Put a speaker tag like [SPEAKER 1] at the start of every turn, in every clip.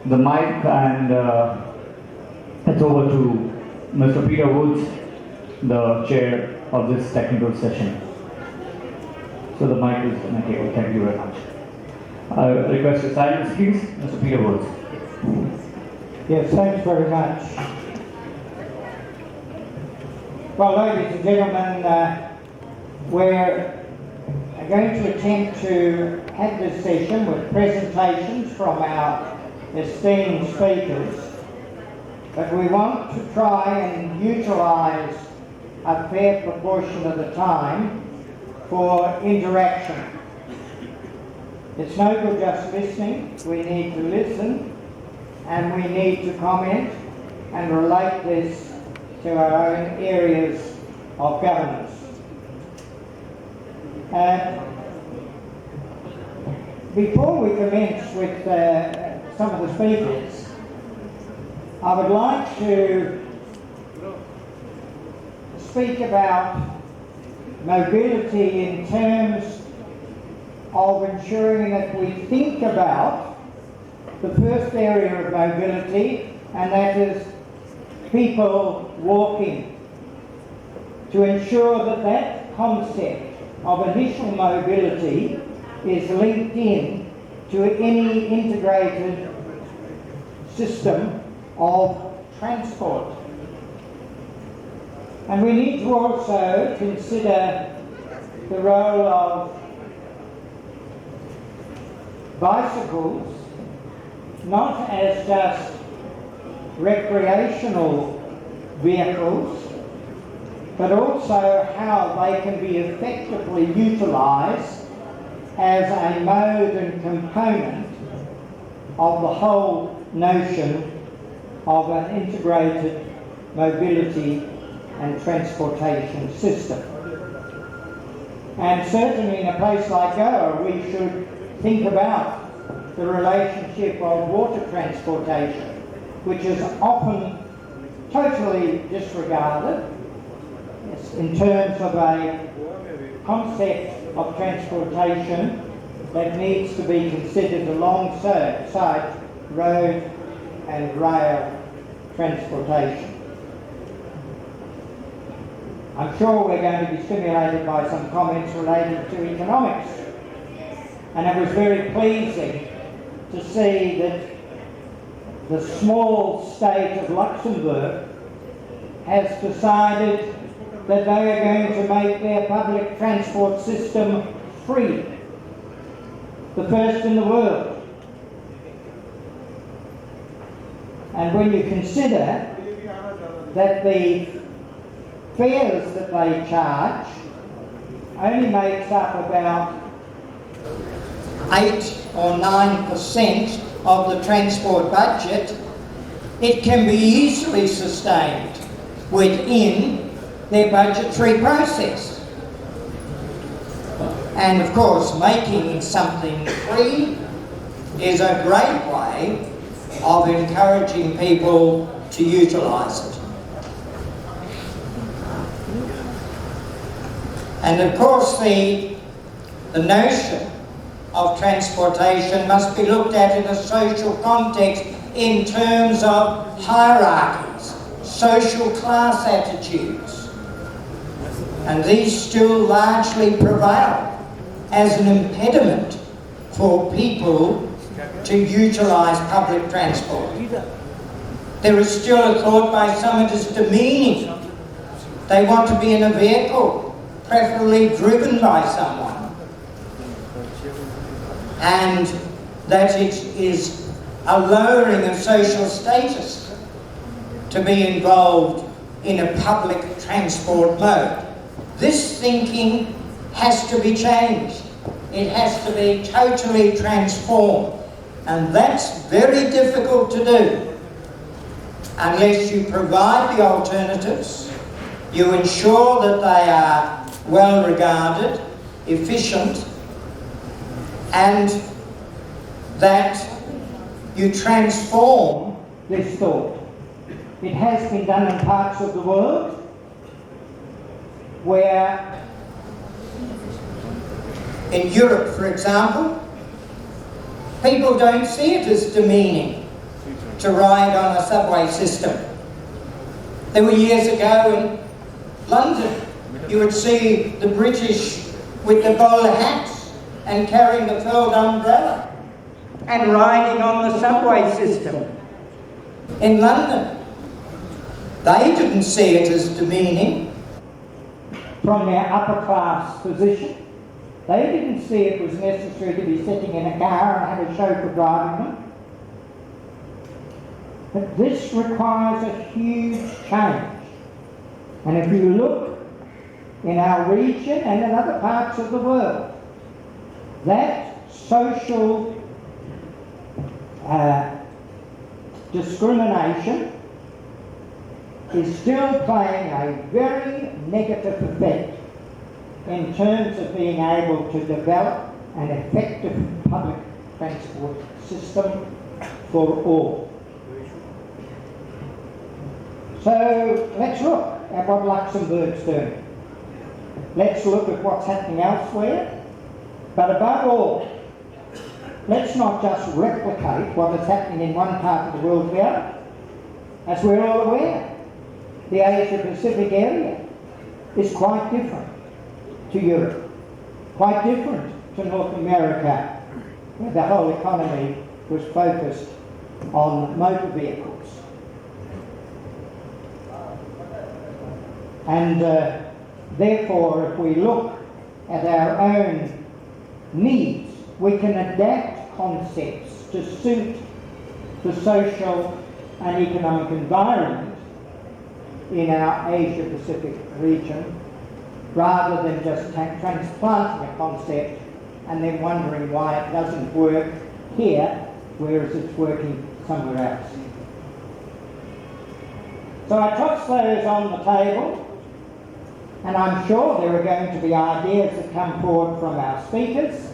[SPEAKER 1] the mic and it's over to Mr. Peter Woods, the chair of this technical session. So the mic is on the table. Thank you very much. I request your silence, please. Mr. Peter Woods.
[SPEAKER 2] Yes, thanks very much. Well, ladies and gentlemen, we're going to attempt to have this session with presentations from our esteemed speakers, but we want to try and utilise a fair proportion of the time for interaction. It's no good just listening. We need to listen and we need to comment and relate this to our own areas of governance. Before we commence with some of the speakers, I would like to speak about mobility in terms of ensuring that we think about the first area of mobility, and that is people walking, to ensure that that concept of initial mobility is linked in to any integrated system of transport. And we need to also consider the role of bicycles, not as just recreational vehicles, but also how they can be effectively utilised as a mode and component of the whole notion of an integrated mobility and transportation system. And certainly in a place like Goa, we should think about the relationship of water transportation, which is often totally disregarded in terms of a concept of transportation that needs to be considered alongside road and rail transportation. I'm sure we're going to be stimulated by some comments related to economics, and it was very pleasing to see that the small state of Luxembourg has decided that they are going to make their public transport system free, the first in the world. And when you consider that the fares that they charge only makes up about 8 or 9% of the transport budget, it can be easily sustained within their budgetary process. And of course, making something free is a great way of encouraging people to utilise it. And of course, the notion of transportation must be looked at in a social context in terms of hierarchies, social class attitudes. And these still largely prevail as an impediment for people to utilise public transport. There is still a thought by some it is demeaning. They want to be in a vehicle, preferably driven by someone. And that it is a lowering of social status to be involved in a public transport mode. This thinking has to be changed. It has to be totally transformed. And that's very difficult to do unless you provide the alternatives, you ensure that they are well regarded, efficient, and that you transform this thought. It has been done in parts of the world where, in Europe for example, people don't see it as demeaning to ride on a subway system. There were years ago in London, you would see the British with the bowler hats and carrying the furled umbrella and riding on the subway system. In London, they didn't see it as demeaning.
[SPEAKER 3] From their upper class position, they didn't see it was necessary to be sitting in a car and have a chauffeur driving them. But this requires a huge change. And if you look in our region and in other parts of the world, that social discrimination is still playing a very negative effect in terms of being able to develop an effective public transport system for all. So let's look at what Luxembourg's doing. Let's look at what's happening elsewhere. But above all, let's not just replicate what is happening in one part of the world here. As we're all aware, the Asia-Pacific area is quite different to Europe, quite different to North America, where the whole economy was focused on motor vehicles. And therefore, if we look at our own needs, we can adapt concepts to suit the social and economic environment in our Asia-Pacific region, rather than just transplanting a concept and then wondering why it doesn't work here, whereas it's working somewhere else. So I toss those on the table, and I'm sure there are going to be ideas that come forward from our speakers,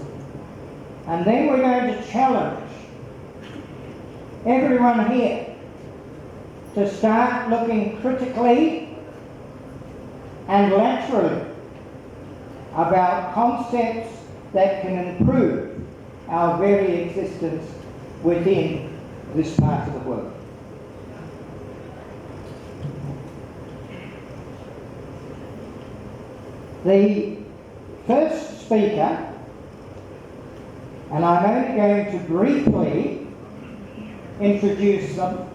[SPEAKER 3] and then we're going to challenge everyone here to start looking critically and laterally about concepts that can improve our very existence within this part of the world. The first speaker, and I'm only going to briefly introduce them,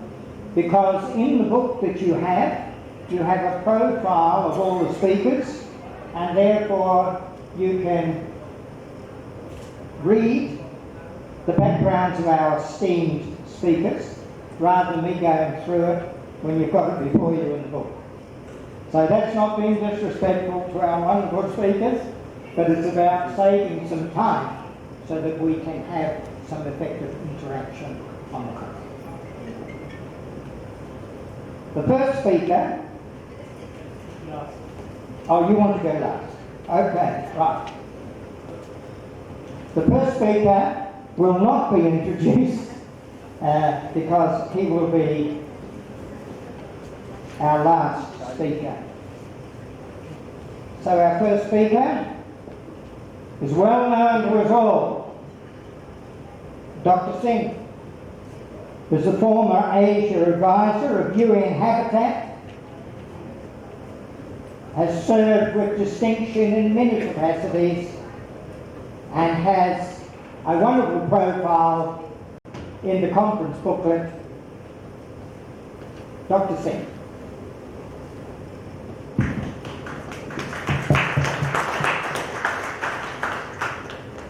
[SPEAKER 3] because in the book that you have a profile of all the speakers, and therefore you can read the backgrounds of our esteemed speakers, rather than me going through it when you've got it before you in the book. So that's not being disrespectful to our wonderful speakers, but it's about saving some time so that we can have some effective interaction on the content. The first speaker, oh, you want to go last? Okay, right. The first speaker will not be introduced because he will be our last speaker. So our first speaker is well known to us all. Dr. Singh is the former Asia advisor of UN Habitat, has served with distinction in many capacities, and has a wonderful profile in the conference booklet. Dr. Singh.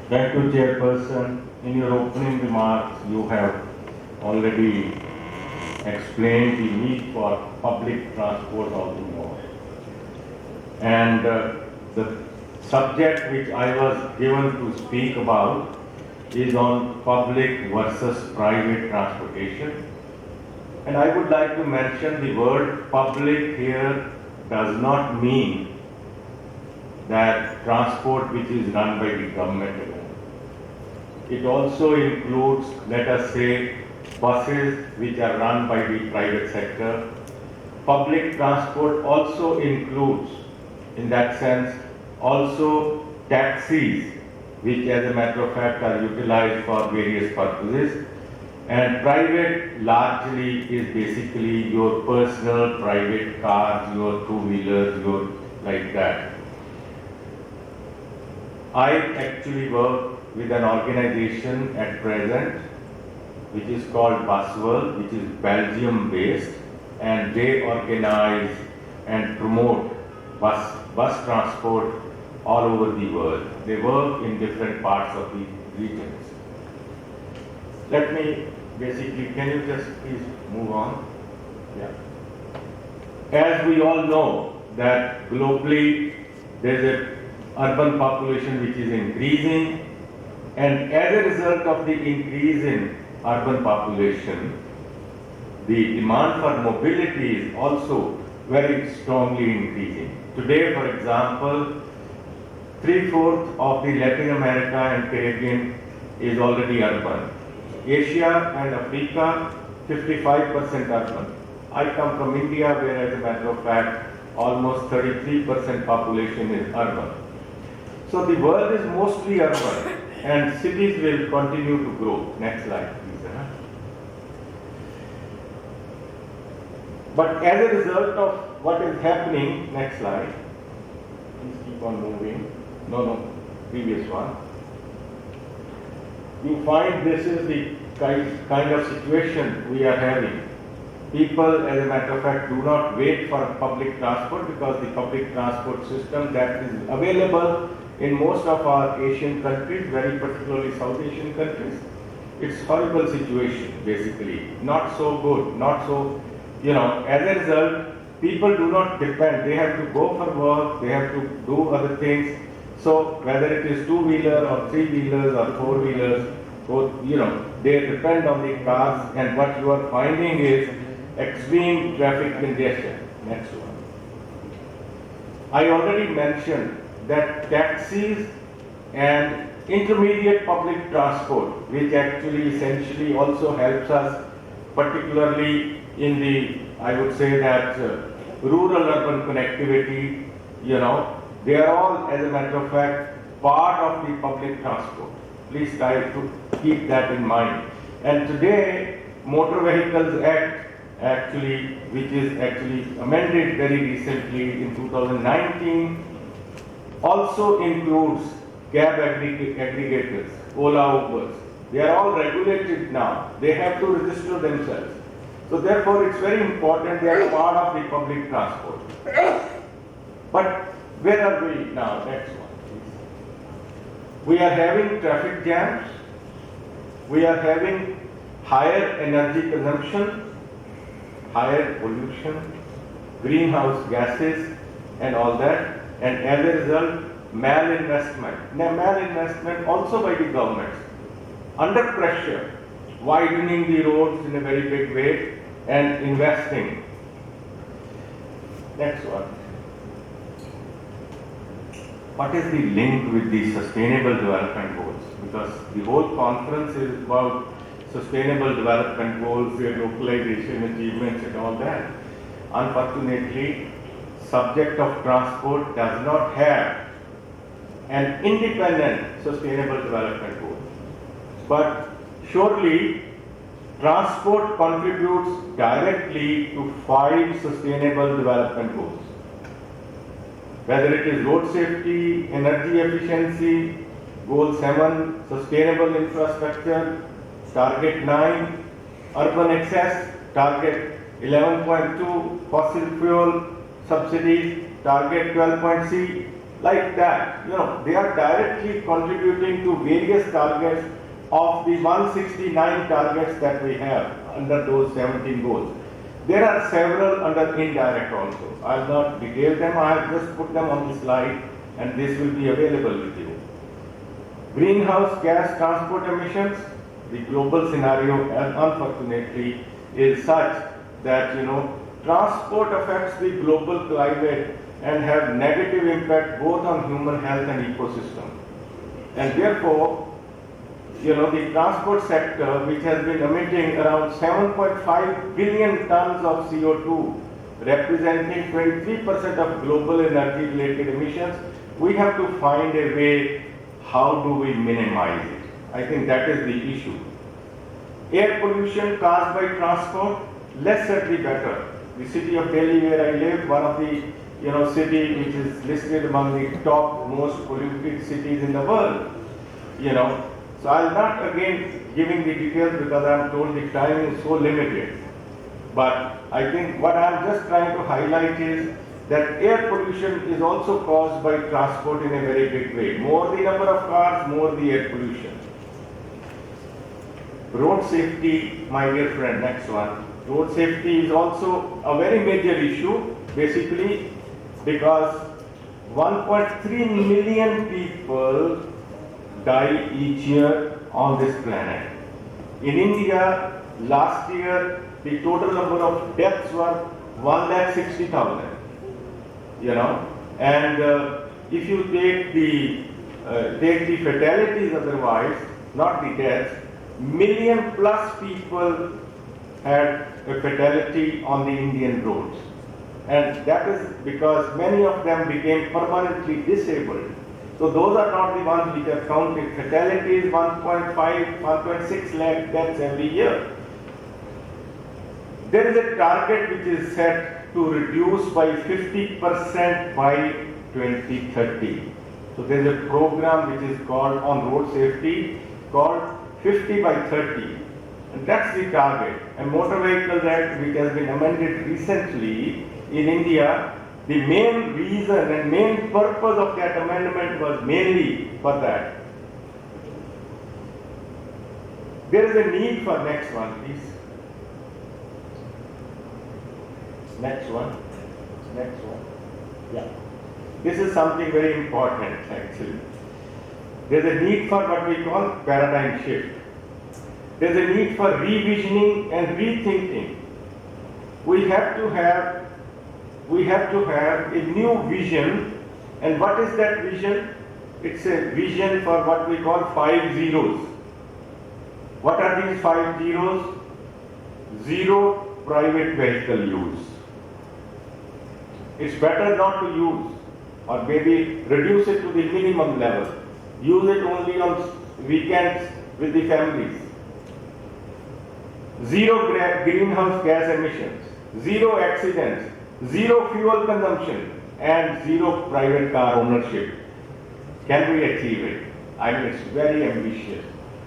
[SPEAKER 4] Thank you, Chairperson. In your opening remarks, you have already explained the need for public transport of the more. And the subject which I was given to speak about is on public versus private transportation. And I would like to mention the word public here does not mean that transport which is run by the government alone. It also includes, let us say, buses which are run by the private sector. Public transport also includes, in that sense, also taxis, which as a matter of fact are utilized for various purposes. And private largely is basically your personal private cars, your two-wheelers, your like that. I actually work with an organization at present which is called Busworld, which is Belgium based, and they organize and promote bus transport all over the world. They work in different parts of the regions. Let me basically, can you just please move on? Yeah. As we all know that globally there is an urban population which is increasing, and as a result of the increase in urban population, the demand for mobility is also very strongly increasing. Today, for example, 3/4 of the Latin America and Caribbean is already urban. Asia and Africa, 55% urban. I come from India, where as a matter of fact, almost 33% population is urban. So the world is mostly urban, and cities will continue to grow. Next slide, please. But as a result of what is happening, next slide, please keep on moving. No, previous one. You find this is the kind of situation we are having. People, as a matter of fact, do not wait for public transport because the public transport system that is available in most of our Asian countries, very particularly South Asian countries, it's horrible situation basically. Not so good, not so, as a result, people do not depend. They have to go for work, they have to do other things. So whether it is two-wheeler or three-wheelers or four-wheelers, they depend on the cars, and what you are finding is extreme traffic congestion. Next one. I already mentioned that taxis and intermediate public transport, which actually essentially also helps us, particularly in the, I would say that rural-urban connectivity, they are all, as a matter of fact, part of the public transport. Please try to keep that in mind. And today, Motor Vehicles Act, actually, which is actually amended very recently in 2019, also includes cab aggregators, Ola, Ubers. They are all regulated now. They have to register themselves. So therefore, it's very important they are part of the public transport. But where are we now? Next one, please. We are having traffic jams. We are having higher energy consumption, higher pollution, greenhouse gases, and all that. And as a result, malinvestment. Now, malinvestment also by the governments. Under pressure, widening the roads in a very big way and investing. Next one. What is the link with the Sustainable Development Goals? Because the whole conference is about Sustainable Development Goals, their localization achievements and all that. Unfortunately, subject of transport does not have an independent Sustainable Development Goal. But surely, transport contributes directly to 5 Sustainable Development Goals. Whether it is road safety, energy efficiency, Goal 7, Sustainable Infrastructure, Target 9, Urban Access, Target 11.2, Fossil Fuel Subsidies, Target 12.c, like that. They are directly contributing to various targets of the 169 targets that we have under those 17 goals. There are several under indirect also. I will not detail them, I have just put them on the slide and this will be available with you. Greenhouse gas transport emissions, the global scenario unfortunately is such that transport affects the global climate and have negative impact both on human health and ecosystem. And therefore, the transport sector, which has been emitting around 7.5 billion tons of CO2, representing 23% of global energy-related emissions, we have to find a way, how do we minimize it? I think that is the issue. Air pollution caused by transport, less certainly better. The city of Delhi where I live, one of the city which is listed among the top most polluted cities in the world. So I'll not again giving the details because I'm told the time is so limited. But I think what I'm just trying to highlight is that air pollution is also caused by transport in a very big way. More the number of cars, more the air pollution. Road safety, my dear friend, next one. Road safety is also a very major issue, basically because 1.3 million people die each year on this planet. In India, last year, the total number of deaths were 1,60,000. And if you take the fatalities otherwise, not the deaths, million plus people had a fatality on the Indian roads. And that is because many of them became permanently disabled. So those are not the ones which are counted. Fatalities 1.5, 1.6 lakh deaths every year. There is a target which is set to reduce by 50% by 2030. So there is a program which is called on road safety called 50 by 30. And that's the target. And Motor Vehicles Act, which has been amended recently in India, the main reason and main purpose of that amendment was mainly for that. There is a need for next one, please. Next one. Yeah. This is something very important actually. There's a need for what we call paradigm shift. There's a need for revisioning and rethinking. We have to have a new vision. And what is that vision? It's a vision for what we call 5 zeros. What are these 5 zeros? Zero private vehicle use. It's better not to use, or maybe reduce it to the minimum level. Use it only on weekends with the families. Zero greenhouse gas emissions, zero accidents, zero fuel consumption, and zero private car ownership. Can we achieve it? I mean, it's very ambitious,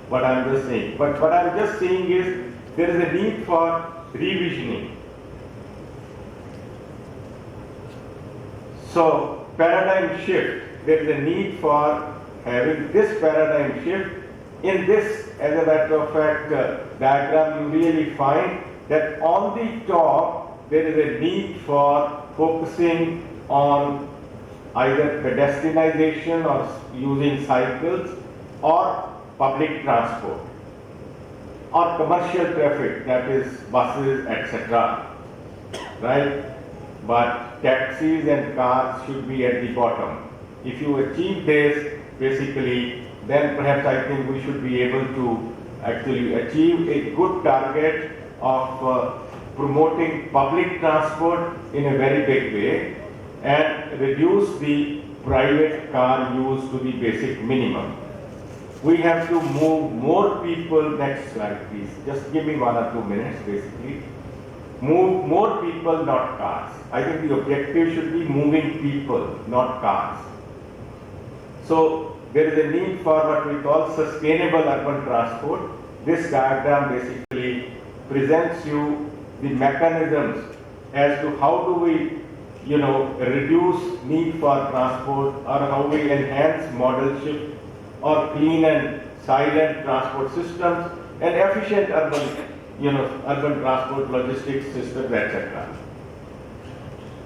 [SPEAKER 4] what I'm just saying. But what I'm just saying is, there is a need for revisioning. So, paradigm shift, there is a need for having this paradigm shift. In this, as a matter of fact, diagram, you really find that on the top, there is a need for focusing on either pedestrianization or using cycles or public transport or commercial traffic, that is buses, etc. Right? But taxis and cars should be at the bottom. If you achieve this, basically, then perhaps I think we should be able to actually achieve a good target of promoting public transport in a very big way and reduce the private car use to the basic minimum. We have to move more people, next slide please, just give me 1 or 2 minutes basically. Move more people, not cars. I think the objective should be moving people, not cars. So there is a need for what we call sustainable urban transport. This diagram basically presents you the mechanisms as to how do we, reduce need for transport, or how we enhance modal shift or clean and silent transport systems and efficient urban transport logistics systems, etc.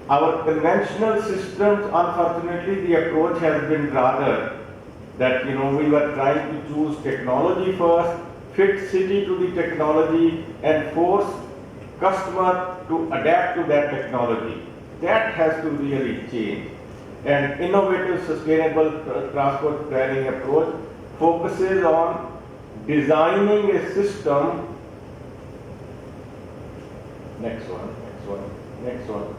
[SPEAKER 4] Our conventional systems, unfortunately, the approach has been rather that we were trying to choose technology first, fit city to the technology, and force customer to adapt to that technology. That has to really change. And innovative sustainable transport planning approach focuses on designing a system. Next one.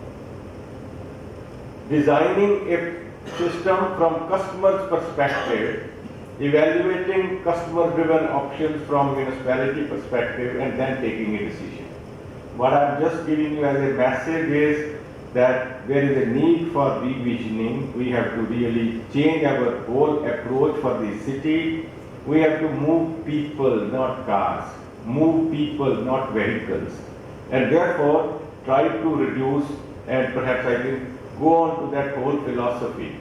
[SPEAKER 4] Designing a system from customer's perspective evaluating customer-driven options from municipality perspective, and then taking a decision. What I'm just giving you as a message is that there is a need for revisioning. We have to really change our whole approach for the city. We have to move people, not cars. Move people, not vehicles. And therefore, try to reduce, and perhaps I can go on to that whole philosophy.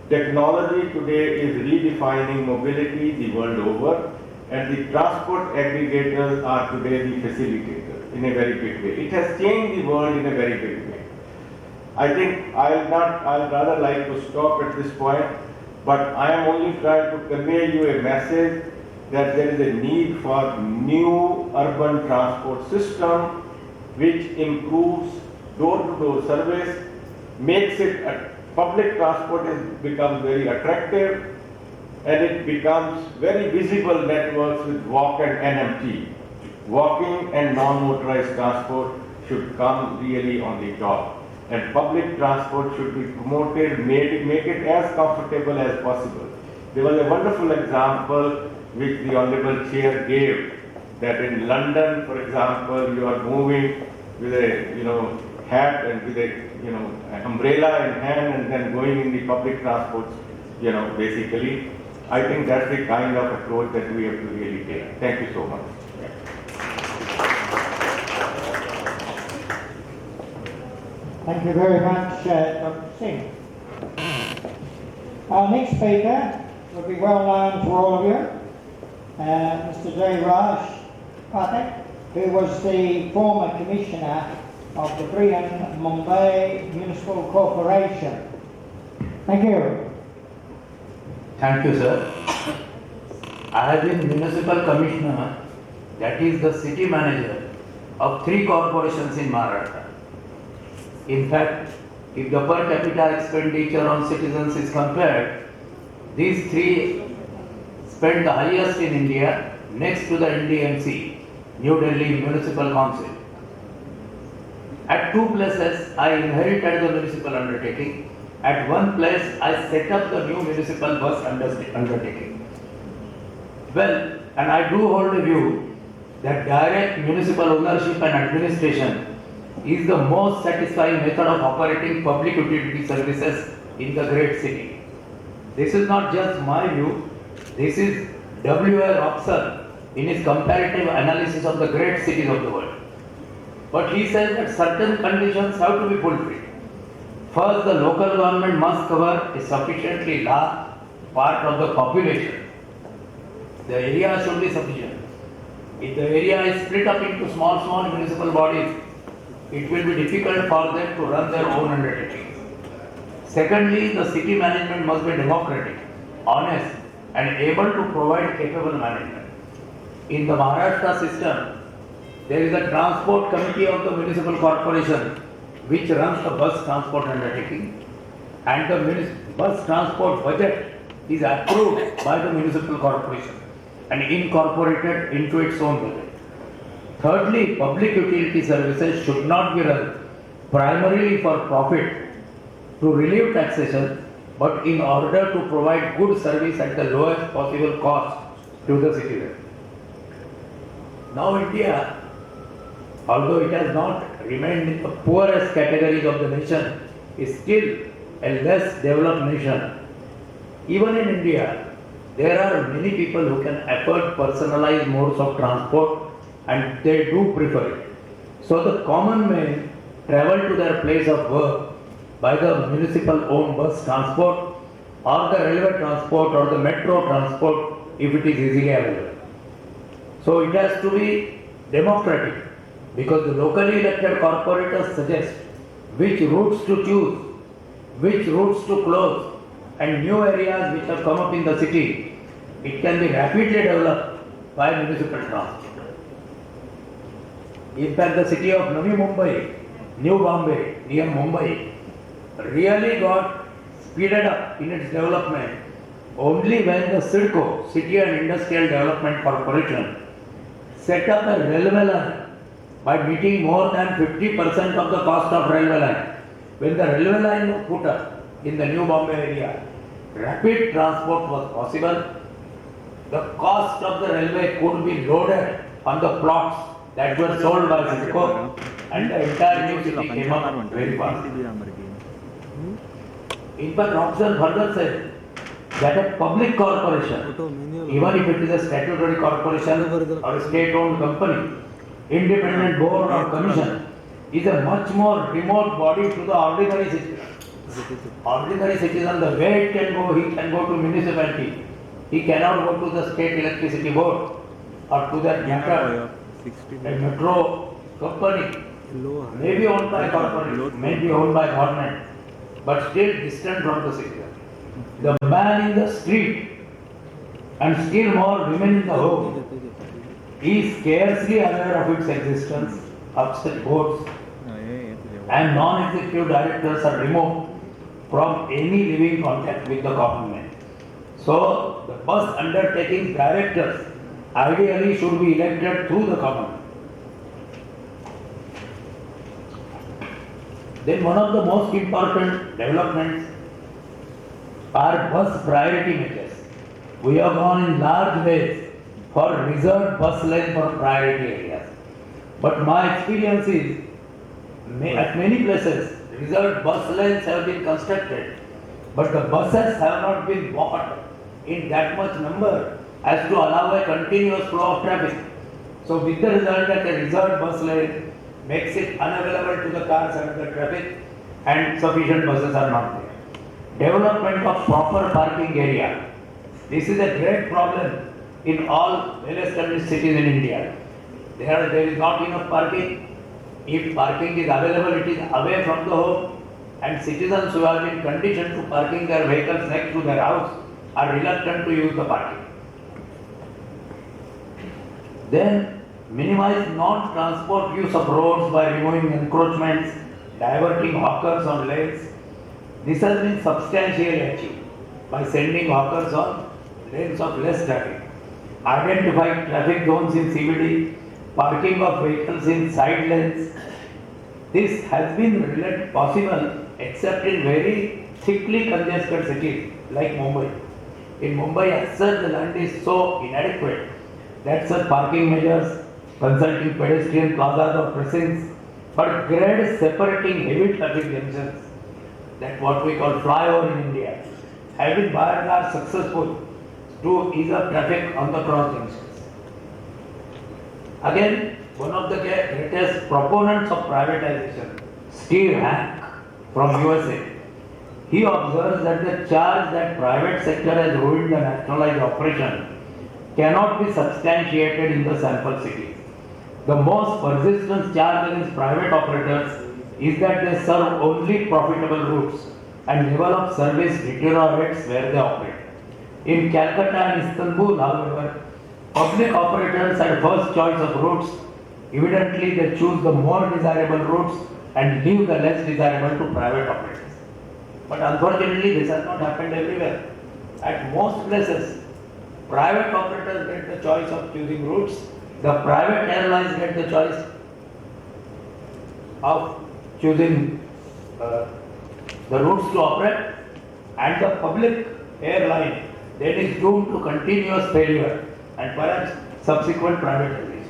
[SPEAKER 4] Technology today is redefining mobility the world over, and the transport aggregators are today the facilitators in a very big way. It has changed the world in a very big way. I think I'll rather like to stop at this point, but I am only trying to convey you a message that there is a need for new urban transport system which improves door-to-door service, makes it public transport becomes very attractive, and it becomes very visible networks with walk and NMT. Walking and non-motorized transport should come really on the top. And public transport should be promoted, make it as comfortable as possible. There was a wonderful example which the Honorable Chair gave, that in London, for example, you are moving with a hat and with an umbrella in hand and then going in the public transport, basically. I think that's the kind of approach that we have to really take. Thank you so much.
[SPEAKER 3] Thank you very much, Dr. Singh. Our next speaker will be well known to all of you, Mr. Jairaj Phatak, who was the former Commissioner of the Brihanmumbai Municipal Corporation. Thank you.
[SPEAKER 5] Thank you, sir. I have been Municipal Commissioner, that is the city manager of 3 corporations in Maharashtra. In fact, if the per capita expenditure on citizens is compared, these 3 spend the highest in India, next to the NDMC, New Delhi Municipal Council. At 2 places, I inherited the municipal undertaking. At one place, I set up the new municipal bus undertaking. Well, and I do hold a view that direct municipal ownership and administration is the most satisfying method of operating public utility services in the great city. This is not just my view, this is W.A. Robson in his comparative analysis of the great cities of the world. But he says that certain conditions have to be fulfilled. First, the local government must cover a sufficiently large part of the population. The area should be sufficient. If the area is split up into small municipal bodies, it will be difficult for them to run their own undertakings. Secondly, the city management must be democratic, honest, and able to provide capable management. In the Maharashtra system, there is a transport committee of the municipal corporation which runs the bus transport undertaking, and the bus transport budget is approved by the municipal corporation and incorporated into its own budget. Thirdly, public utility services should not be run primarily for profit to relieve taxation, but in order to provide good service at the lowest possible cost to the citizen. Now India, although it has not remained in the poorest categories of the nation, is still a less developed nation. Even in India, there are many people who can afford personalized modes of transport, and they do prefer it. So the common man travel to their place of work by the municipal owned bus transport or the railway transport or the metro transport if it is easily available. So it has to be democratic, because the locally elected corporators suggest which routes to choose, which routes to close, and new areas which have come up in the city, it can be rapidly developed by municipal transport. In fact, the city of Navi Mumbai, New Bombay, near Mumbai, really got speeded up in its development only when the CIDCO, City and Industrial Development Corporation, set up a railway line by meeting more than 50% of the cost of railway line. When the railway line was put up in the New Bombay area, rapid transport was possible, the cost of the railway could be loaded on the plots that were sold by Cisco, and the entire new city came up very fast. In fact, Robson further said that a public corporation, even if it is a statutory corporation or a state-owned company, independent board or commission, is a much more remote body to the ordinary citizen. Ordinary citizen, the way it can go, he can go to municipality. He cannot go to the state electricity board or to that matter. A metro company may be owned by a corporate, may be owned by government, but still distant from the citizen. The man in the street and still more women in the home is scarcely aware of its existence. Upstate boards and non-executive directors are removed from any living contact with the government. So, the bus undertaking directors ideally should be elected through the government. Then one of the most important developments are bus priority measures. We have gone in large ways for reserved bus lane for priority areas. But my experience is, at many places, reserved bus lanes have been constructed, but the buses have not been bought in that much number as to allow a continuous flow of traffic. So with the result that a reserved bus lane makes it unavailable to the cars and the traffic, and sufficient buses are not there. Development of proper parking area. This is a great problem in all well-established cities in India. There is not enough parking. If parking is available, it is away from the home, and citizens who have been conditioned to parking their vehicles next to their house are reluctant to use the parking. Then minimize non-transport use of roads by removing encroachments, diverting hawkers on lanes. This has been substantially achieved by sending hawkers on lanes of less traffic. Identify traffic zones in CBD, parking of vehicles in side lanes. This has been possible except in very thickly congested cities like Mumbai. In Mumbai, as such, the land is so inadequate that such parking measures, consulting pedestrian plazas or precincts, but grades separating heavy traffic junctions, that what we call flyover in India, have been by and large successful to ease up traffic on the cross junctions. Again, one of the greatest proponents of privatization, Steve Hank from USA, he observes that the charge that private sector has ruined the nationalized operation cannot be substantiated in the sample cities. The most persistent charge against private operators is that they serve only profitable routes and level of service deteriorates where they operate. In Calcutta and Istanbul, however, public operators had first choice of routes. Evidently, they choose the more desirable routes and leave the less desirable to private operators. But unfortunately, this has not happened everywhere. At most places, private operators get the choice of choosing routes. The private airlines get the choice of choosing the routes to operate, and the public airline then is doomed to continuous failure and perhaps subsequent privatization.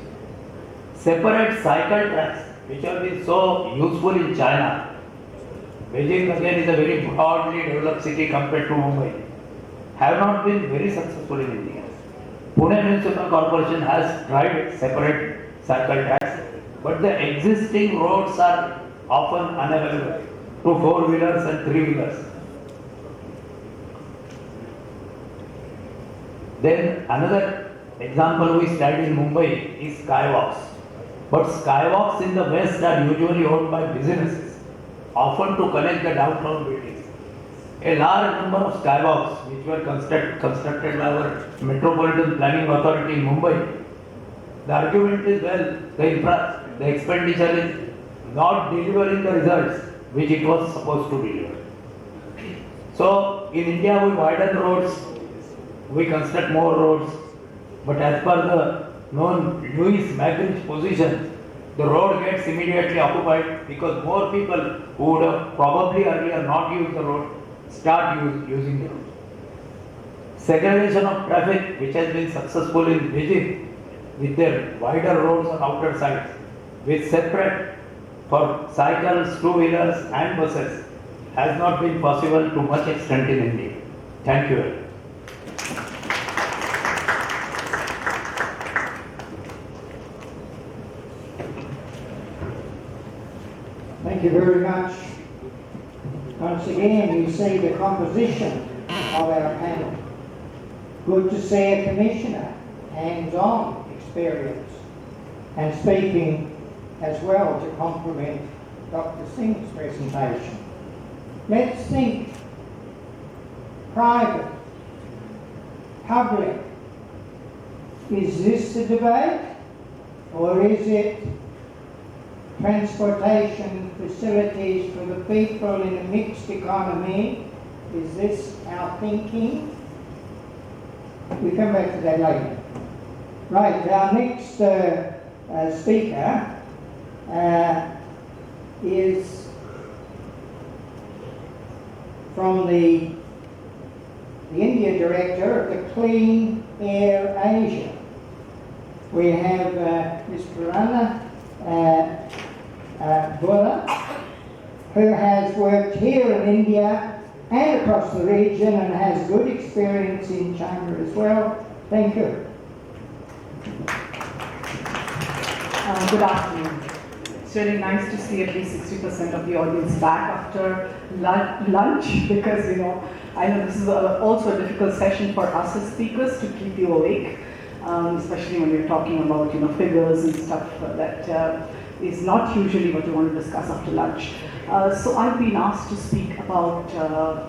[SPEAKER 5] Separate cycle tracks, which have been so useful in China. Beijing again is a very broadly developed city compared to Mumbai, have not been very successful in India. Pune Municipal Corporation has tried separate cycle tracks, but the existing roads are often unavailable to four-wheelers and three-wheelers. Then another example we studied in Mumbai is skywalks. But skywalks in the West are usually owned by businesses, often to connect the downtown buildings. A large number of skywalks which were constructed by our Metropolitan Planning Authority in Mumbai, the argument is, well, the expenditure is not delivering the results which it was supposed to deliver. So in India we widen roads, we construct more roads, but as per the known Lewis Magritte position, the road gets immediately occupied because more people who would have probably earlier not used the road start using the road. segregation of traffic, which has been successful in Beijing with their wider roads on outer sides, with separate for cycles, two-wheelers and buses, has not been possible to much extent in India. Thank you.
[SPEAKER 3] Thank you very much. Once again, you see the composition of our panel. Good to see a commissioner, hands-on experience, and speaking as well to complement Dr. Singh's presentation. Let's think private, public. Is this the debate, or is it transportation facilities for the people in a mixed economy? Is this our thinking? We come back to that later. Right, our next speaker is from the India Director of the Clean Air Asia. We have Ms. Prarthana Borah, who has worked here in India and across the region and has good experience in China as well. Thank you.
[SPEAKER 6] Good afternoon. It's really nice to see at least 60% of the audience back after lunch, because I know this is also a difficult session for us as speakers to keep you awake, especially when we're talking about figures and stuff that is not usually what you want to discuss after lunch. So I've been asked to speak about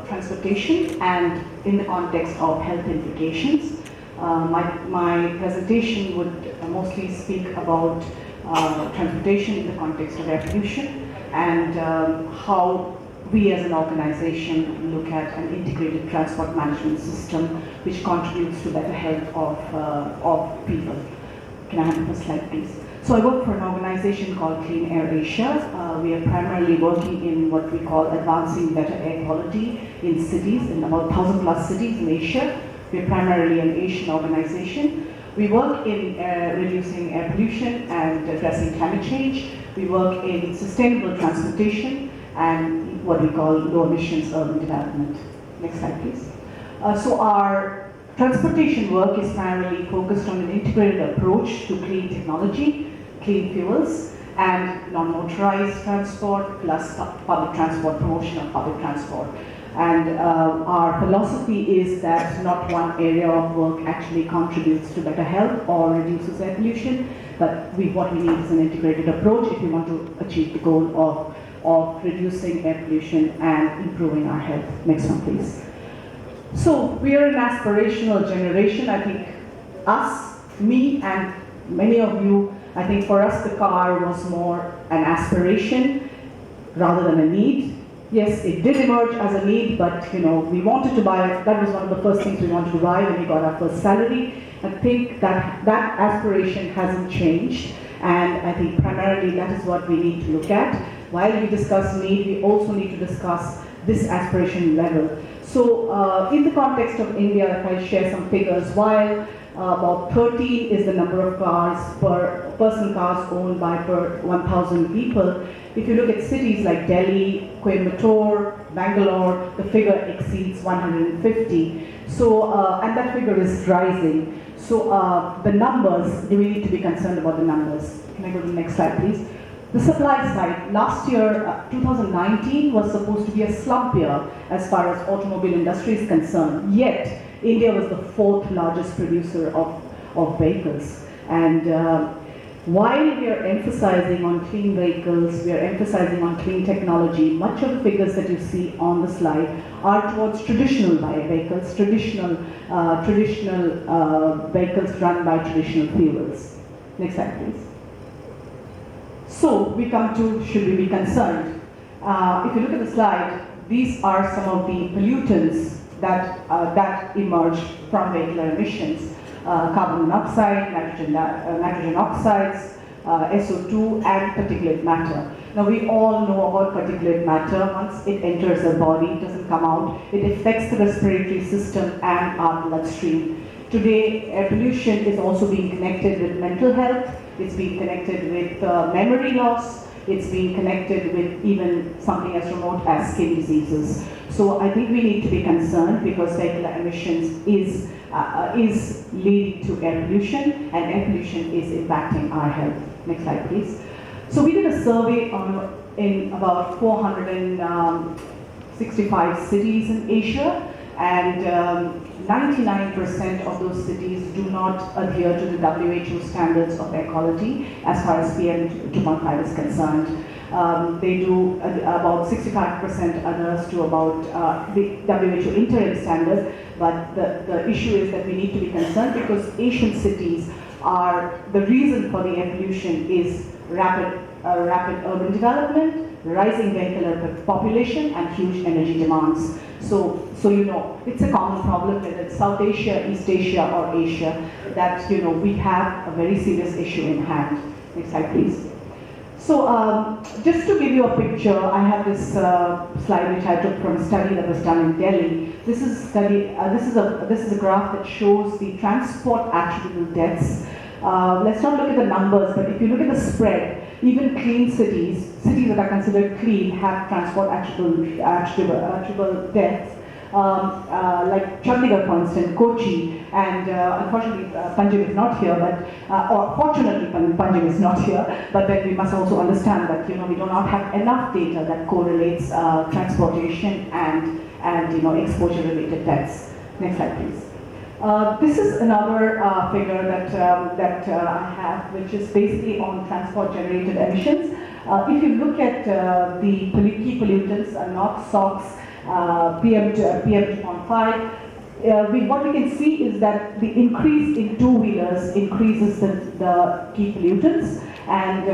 [SPEAKER 6] transportation and in the context of health implications. My presentation would mostly speak about transportation in the context of air pollution and how we as an organization look at an integrated transport management system which contributes to better health of people. Can I have the first slide, please? So I work for an organization called Clean Air Asia. We are primarily working in what we call advancing better air quality in cities, in about 1,000 plus cities in Asia. We are primarily an Asian organization. We work in reducing air pollution and addressing climate change. We work in sustainable transportation and what we call low emissions urban development. Next slide, please. So our transportation work is primarily focused on an integrated approach to clean technology, clean fuels, and non-motorized transport plus public transport, promotion of public transport. And our philosophy is that not one area of work actually contributes to better health or reduces air pollution, but what we need is an integrated approach if we want to achieve the goal of reducing air pollution and improving our health. Next one, please. So we are an aspirational generation. I think us, me, and many of you, I think for us the car was more an aspiration rather than a need. Yes, it did emerge as a need, but we wanted to buy it. That was one of the first things we wanted to buy when we got our first salary. I think that aspiration hasn't changed, and I think primarily that is what we need to look at. While we discuss need, we also need to discuss this aspiration level. So in the context of India, if I share some figures, while about 13 is the number of personal cars owned by per 1,000 people. If you look at cities like Delhi, Coimbatore, Bangalore, the figure exceeds 150. So, and that figure is rising. So the numbers, do we need to be concerned about the numbers? Can I go to the next slide, please? The supply side, last year, 2019 was supposed to be a slump year as far as automobile industry is concerned. Yet, India was the 4th largest producer of vehicles. And while we are emphasizing on clean vehicles, we are emphasizing on clean technology, much of the figures that you see on the slide are towards traditional vehicles, traditional vehicles run by traditional fuels. Next slide, please. So we come to, should we be concerned? If you look at the slide, these are some of the pollutants that emerge from vehicular emissions. Carbon monoxide, nitrogen oxides, SO2 and particulate matter. Now we all know about particulate matter. Once it enters the body, it doesn't come out. It affects the respiratory system and our bloodstream. Today, air pollution is also being connected with mental health. It's being connected with memory loss. It's being connected with even something as remote as skin diseases. So I think we need to be concerned because vehicular emissions is leading to air pollution, and air pollution is impacting our health. Next slide, please. So we did a survey in about 465 cities in Asia, and 99% of those cities do not adhere to the WHO standards of air quality as far as PM2.5 is concerned. They do about 65% adheres to about the WHO interim standards, but the issue is that we need to be concerned because Asian cities are, the reason for the air pollution is rapid urban development, rising vehicular population, and huge energy demands. So you know, it's a common problem whether it's South Asia, East Asia, or Asia, that you know we have a very serious issue in hand. Next slide, please. So just to give you a picture, I have this slide which I took from a study that was done in Delhi. This is a graph that shows the transport attributable deaths. Let's not look at the numbers, but if you look at the spread, even clean cities that are considered clean have transport attributable deaths. Like Chandigarh, for instance, Kochi, and unfortunately Punjab is not here, but or fortunately Punjab is not here. But then we must also understand that you know we do not have enough data that correlates transportation and you know exposure-related deaths. Next slide, please. This is another figure that I have, which is basically on transport-generated emissions. If you look at the key pollutants, NOx, SOx, PM2.5, what we can see is that the increase in two-wheelers increases the key pollutants, and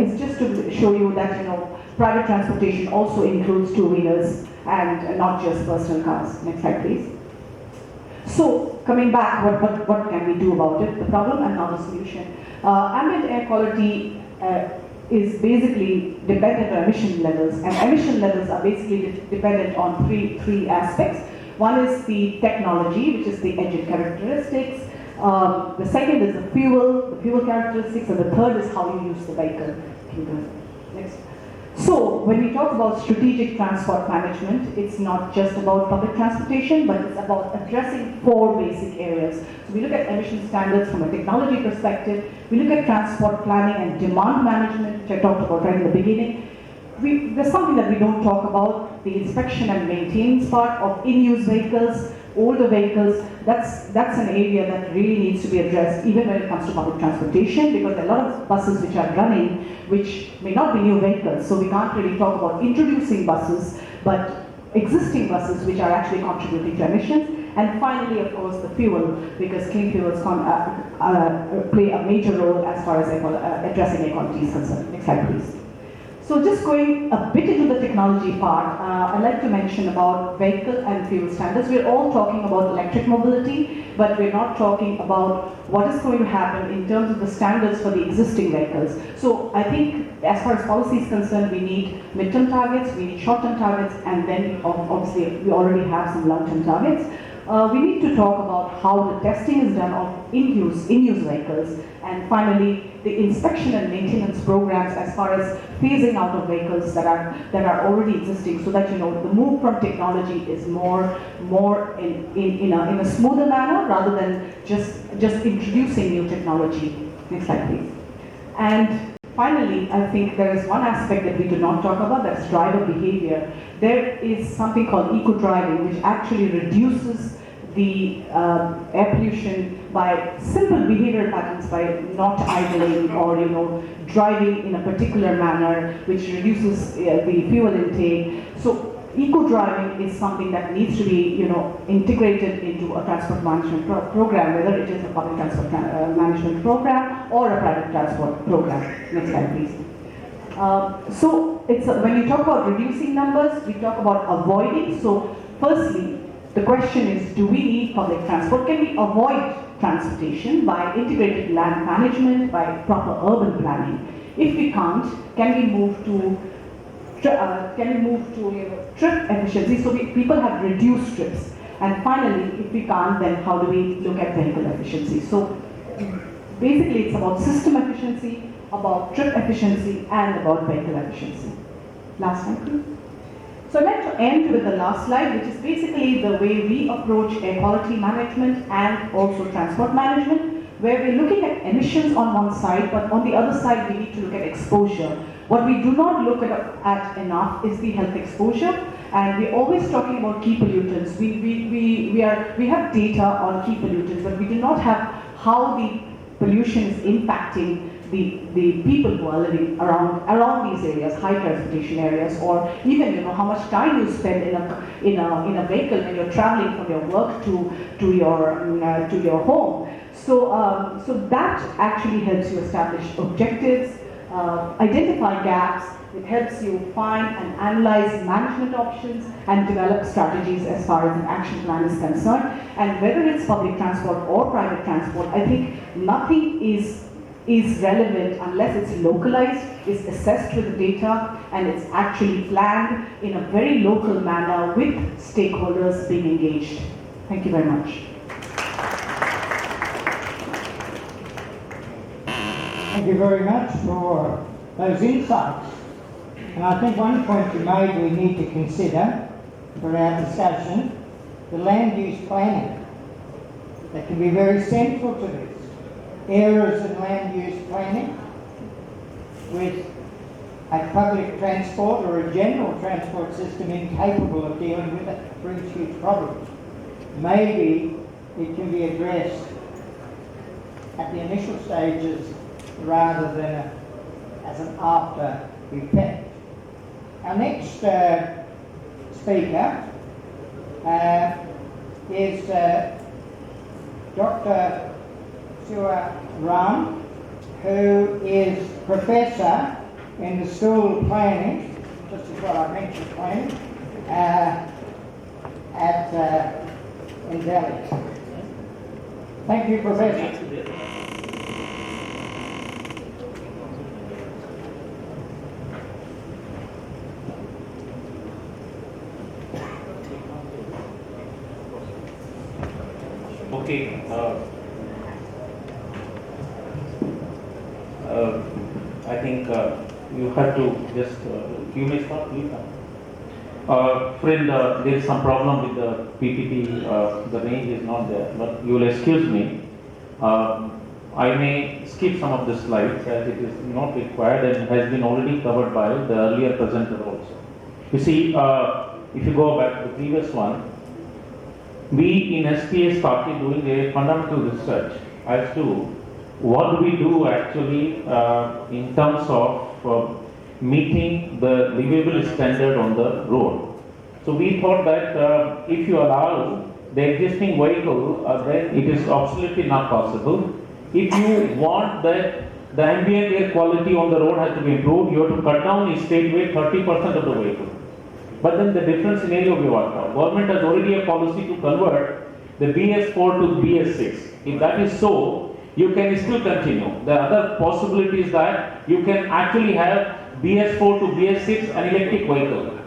[SPEAKER 6] it's just to show you that you know private transportation also includes two-wheelers and not just personal cars. Next slide, please. So coming back, what can we do about it? The problem and now the solution. Ambient air quality is basically dependent on emission levels, and emission levels are basically dependent on three aspects. One is the technology, which is the engine characteristics. The second is the fuel characteristics, and the third is how you use the vehicle. Next. So when we talk about strategic transport management, it's not just about public transportation, but it's about addressing four basic areas. So we look at emission standards from a technology perspective, we look at transport planning and demand management, which I talked about right in the beginning. There's something that we don't talk about, the inspection and maintenance part of in-use vehicles, older vehicles. That's an area that really needs to be addressed even when it comes to public transportation, because there are a lot of buses which are running which may not be new vehicles, so we can't really talk about introducing buses, but existing buses which are actually contributing to emissions. And finally, of course, the fuel, because clean fuels play a major role as far as addressing air quality is concerned. Next slide, please. So just going a bit into the technology part, I'd like to mention about vehicle and fuel standards. We're all talking about electric mobility, but we're not talking about what is going to happen in terms of the standards for the existing vehicles. So I think as far as policy is concerned, we need midterm targets, we need short-term targets, and then obviously we already have some long-term targets. We need to talk about how the testing is done on in-use vehicles, and finally the inspection and maintenance programs as far as phasing out of vehicles that are already existing, so that you know the move from technology is more in a smoother manner rather than just introducing new technology. Next slide, please. And finally, I think there is one aspect that we do not talk about, that's driver behavior. There is something called eco-driving, which actually reduces the air pollution by simple behavioral patterns, by not idling or driving in a particular manner, which reduces the fuel intake. So eco-driving is something that needs to be integrated into a transport management program, whether it is a public transport management program or a private transport program. Next slide, please. So when you talk about reducing numbers, we talk about avoiding. So firstly, the question is, do we need public transport? Can we avoid transportation, by integrated land management, by proper urban planning? If we can't, can we move to trip efficiency, so people have reduced trips? And finally, if we can't, then how do we look at vehicle efficiency? So basically it's about system efficiency, about trip efficiency, and about vehicle efficiency. Last slide, please. So I'd like to end with the last slide, which is basically the way we approach air quality management and also transport management, where we're looking at emissions on one side, but on the other side we need to look at exposure. What we do not look at enough is the health exposure, and we're always talking about key pollutants. We have data on key pollutants, but we do not have how the pollution is impacting the people who are living around these areas, high transportation areas, or even how much time you spend in a vehicle when you're traveling from your work to your home. So that actually helps you establish objectives, identify gaps. It helps you find and analyze management options and develop strategies as far as an action plan is concerned. And whether it's public transport or private transport, I think nothing is relevant unless it's localized, is assessed with the data, and it's actually planned in a very local manner with stakeholders being engaged. Thank you very much.
[SPEAKER 3] Thank you very much for those insights. And I think one point you made we need to consider for our discussion, the land use planning. That can be very central to this. Errors in land use planning with a public transport or a general transport system incapable of dealing with it brings huge problems. Maybe it can be addressed at the initial stages rather than as an after effect. Our next speaker is Dr. Sewa, who is Professor in the School of Planning, just as what I mentioned, planning, in Delhi. Thank you, Professor.
[SPEAKER 7] Okay. I think you have to just you may start, please.
[SPEAKER 4] Friend, there is some problem with the PPT. The range is not there, but you will excuse me. I may skip some of the slides as it is not required and has been already covered by the earlier presenter also. You see, if you go back to the previous one, we in SPA started doing a fundamental research as to what do we do actually in terms of meeting the livable standard on the road. So we thought that if you allow the existing vehicle, then it is absolutely not possible. If you want that the ambient air quality on the road has to be improved, you have to cut down in state weight 30% of the vehicle. But then the different scenario we worked out. Government has already a policy to convert the BS4 to BS6. If that is so, you can still continue. The other possibility is that you can actually have BS4 to BS6 an electric vehicle.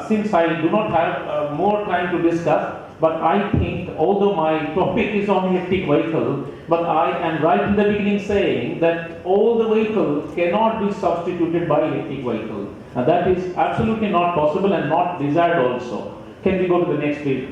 [SPEAKER 4] Since I do not have more time to discuss, but I think although my topic is on electric vehicle, but I am right in the beginning saying that all the vehicles cannot be substituted by electric vehicle. And that is absolutely not possible and not desired also. Can we go to the next page?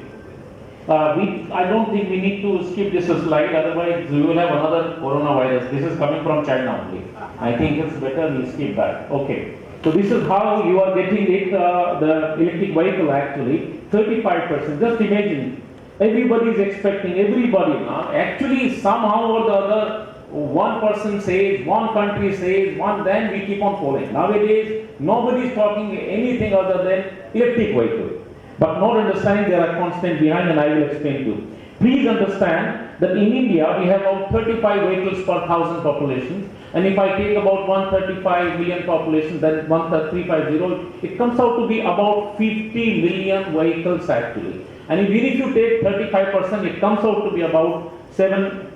[SPEAKER 4] I don't think we need to skip this slide, otherwise we will have another coronavirus. This is coming from China only. I think it's better we skip that. Okay. So this is how you are getting it, the electric vehicle actually, 35%. Just imagine, everybody is expecting, everybody now, actually somehow or the other, one person says, one country says, then we keep on following. Nowadays, nobody is talking anything other than electric vehicle. But not understanding there are constraints behind, and I will explain to you. Please understand that in India, we have about 35 vehicles per 1,000 population. And if I take about 135 million population, then 1350, it comes out to be about 50 million vehicles actually. And even if you take 35%, it comes out to be about
[SPEAKER 8] 7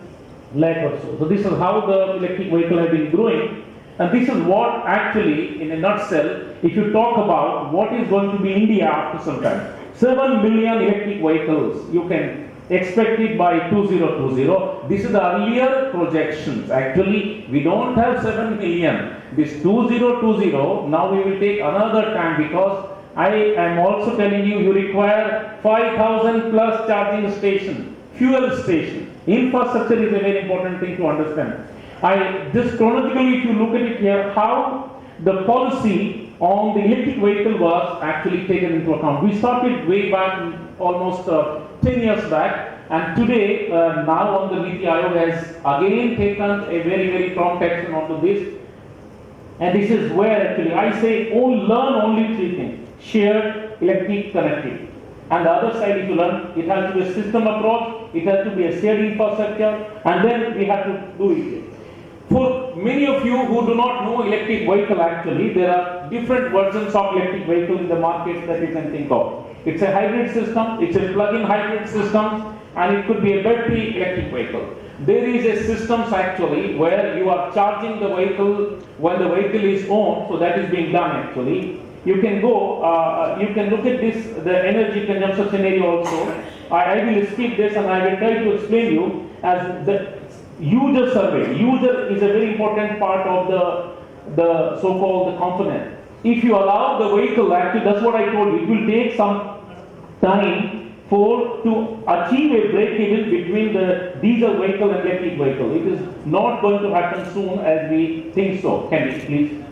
[SPEAKER 8] lakh or so. So this is how the electric vehicle have been growing. And this is what actually, in a nutshell, if you talk about what is going to be India after some time. 7 million electric vehicles, you can expect it by 2020. This is the earlier projections. Actually, we don't have 7 million. This 2020, now we will take another time, because I am also telling you, you require 5,000 plus charging station, fuel station. Infrastructure is a very important thing to understand. Just chronologically, if you look at it here, how the policy on the electric vehicle was actually taken into account. We started way back, almost 10 years back, and today, now on the Niti Aayog has again taken a very, very prompt action onto this. And this is where actually I say, learn only 3 things: shared, electric, connected. And the other side, if you learn, it has to be a system approach, it has to be a shared infrastructure, and then we have to do it. For many of you who do not know electric vehicle, actually, there are different versions of electric vehicle in the market that you can think of. It's a hybrid system, it's a plug-in hybrid system, and it could be a battery electric vehicle. There is a systems actually where you are charging the vehicle when the vehicle is on, so that is being done actually. You can go, you can look at this, the energy consumption scenario also. I will skip this and I will try to explain you as the user survey. User is a very important part of the so-called component. If you allow the vehicle, actually that's what I told you, it will take some time to achieve a break-even between the diesel vehicle and electric vehicle. It is not going to happen soon as we think so. Can we please?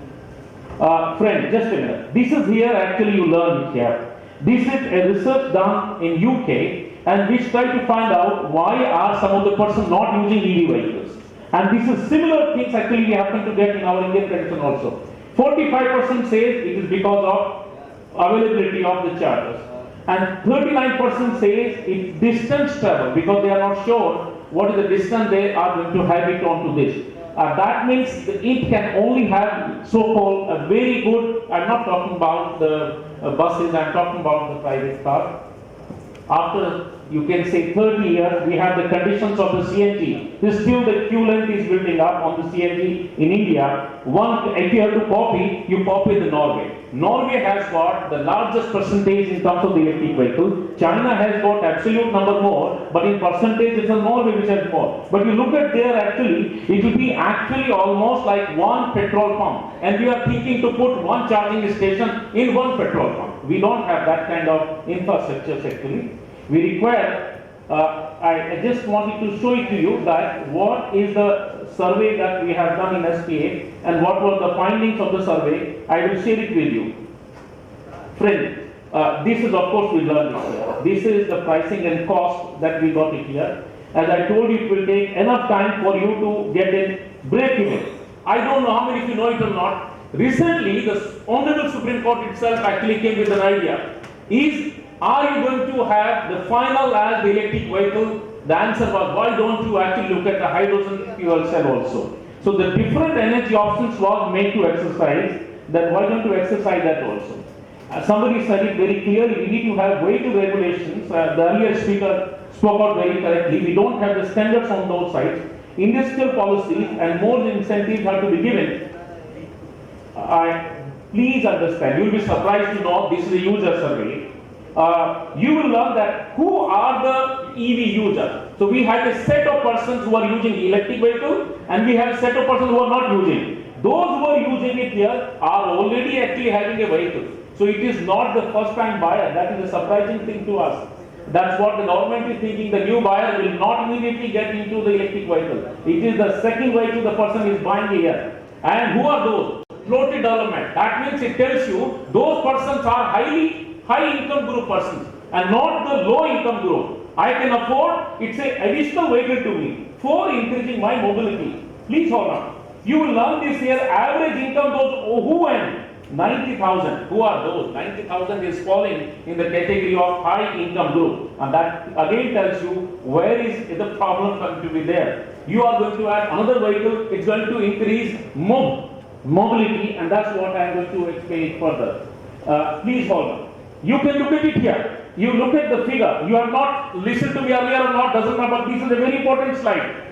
[SPEAKER 8] Friend, just a minute. This is here, actually you learn it here. This is a research done in UK, and which try to find out why are some of the persons not using EV vehicles. And this is similar things actually we happen to get in our Indian tradition also. 45% says it is because of availability of the chargers. And 39% says it's distance travel, because they are not sure what is the distance they are going to have it onto this. That means it can only have so-called a very good, I'm not talking about the buses, I'm talking about the private car. After, you can say 30 years, we have the conditions of the CNG. Still the queue length is building up on the CNG in India. If you have to copy, you copy the Norway. Norway has got the largest percentage in terms of the electric vehicle. China has got absolute number more, but in percentage it's a Norway which has more. But you look at there, actually, it will be actually almost like one petrol pump. And we are thinking to put one charging station in one petrol pump. We don't have that kind of infrastructure actually. We require, I just wanted to show it to you that what is the survey that we have done in SPA and what were the findings of the survey. I will share it with you. Friend, this is of course we learned this here. This is the pricing and cost that we got it here. As I told you, it will take enough time for you to get a break-even. I don't know how many of you know it or not. Recently, the Honorable Supreme Court itself actually came with an idea. Are you going to have the final as the electric vehicle? The answer was, why don't you actually look at the hydrogen fuel cell also? So the different energy options was made to exercise, then why don't you exercise that also? Somebody said it very clearly, we need to have vehicle regulations. The earlier speaker spoke out very correctly. We don't have the standards on those sides. Industrial policies and more incentives have to be given. Please understand, you will be surprised to know this is a user survey. You will learn that who are the EV users. So we have a set of persons who are using electric vehicle, and we have a set of persons who are not using. Those who are using it here are already actually having a vehicle. So it is not the first time buyer. That is a surprising thing to us. That's what the government is thinking. The new buyer will not immediately get into the electric vehicle. It is the second vehicle the person is buying here. And who are those? Floated development. That means it tells you those persons are high income group persons and not the low income group. I can afford, it's an additional vehicle to me for increasing my mobility. Please hold on. You will learn this here, average income, those who earn 90,000. Who are those? 90,000 is falling in the category of high income group. And that again tells you where is the problem going to be there. You are going to add another vehicle, it's going to increase mobility, and that's what I am going to explain further. Please hold on. You can look at it here. you look at the figure, you have not listened to me earlier or not, doesn't matter, but this is a very important slide.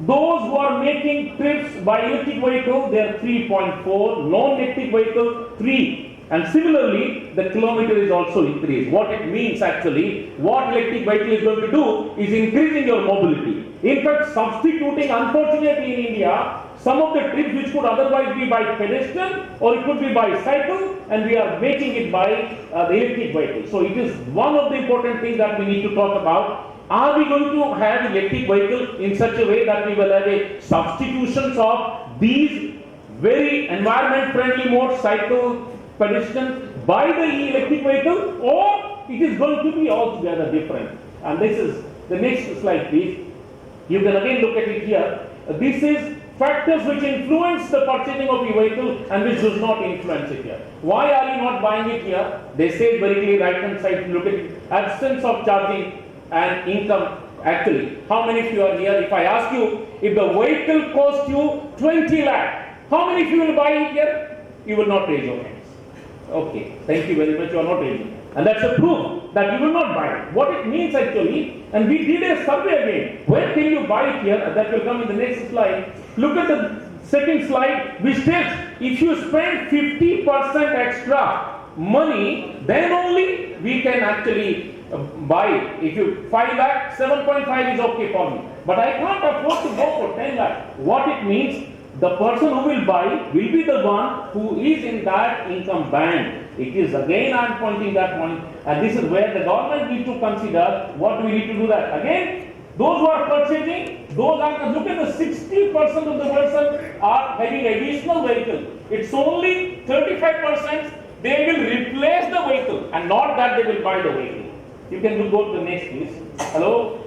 [SPEAKER 8] Those who are making trips by electric vehicle, they are 3.4, non-electric vehicle 3. And similarly, the kilometer is also increased. What it means actually, what electric vehicle is going to do is increasing your mobility. In fact, substituting, unfortunately in India, some of the trips which could otherwise be by pedestrian or it could be by cycle, and we are making it by the electric vehicle. So it is one of the important things that we need to talk about. Are we going to have electric vehicle in such a way that we will have a substitutions of these very environment friendly modes, cycle, pedestrian, by the electric vehicle, or it is going to be altogether different? And this is the next slide, please. You can again look at it here. This is factors which influence the purchasing of the vehicle and which does not influence it here. Why are you not buying it here? They say very clearly, right hand side, look at it, absence of charging and income. Actually, how many of you are here? If I ask you, if the vehicle costs you 20 lakh, how many of you will buy it here? You will not raise your hands. Okay, thank you very much, you are not raising. And that's a proof that you will not buy it. What it means actually, and we did a survey again, where can you buy it here? That will come in the next slide. Look at the second slide, which tells if you spend 50% extra money, then only we can actually buy it. If you 5 lakh, 7.5 is okay for me. But I can't afford to go for 10 lakh. What it means, the person who will buy will be the one who is in that income band. It is again, I am pointing that point, and this is where the government needs to consider what do we need to do that. Again, those who are purchasing, those are, look at the 60% of the person are having additional vehicle. It's only 35% they will replace the vehicle and not that they will buy the vehicle. You can go to the next please. Hello.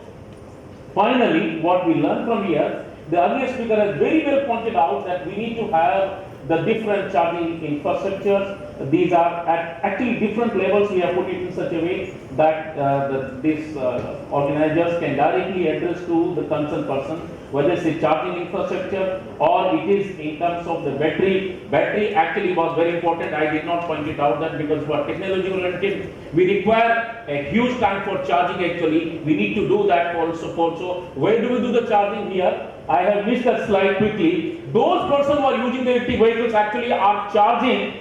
[SPEAKER 8] Finally, what we learn from here, the earlier speaker has very well pointed out that we need to have the different charging infrastructures. These are at actually different levels. We have put it in such a way that these organizers can directly address to the concerned person, whether it's a charging infrastructure or it is in terms of the battery. Battery actually was very important. I did not point it out that because for technology oriented, we require a huge time for charging actually. We need to do that also. So where do we do the charging here? I have missed that slide quickly. Those persons who are using the electric vehicles actually are charging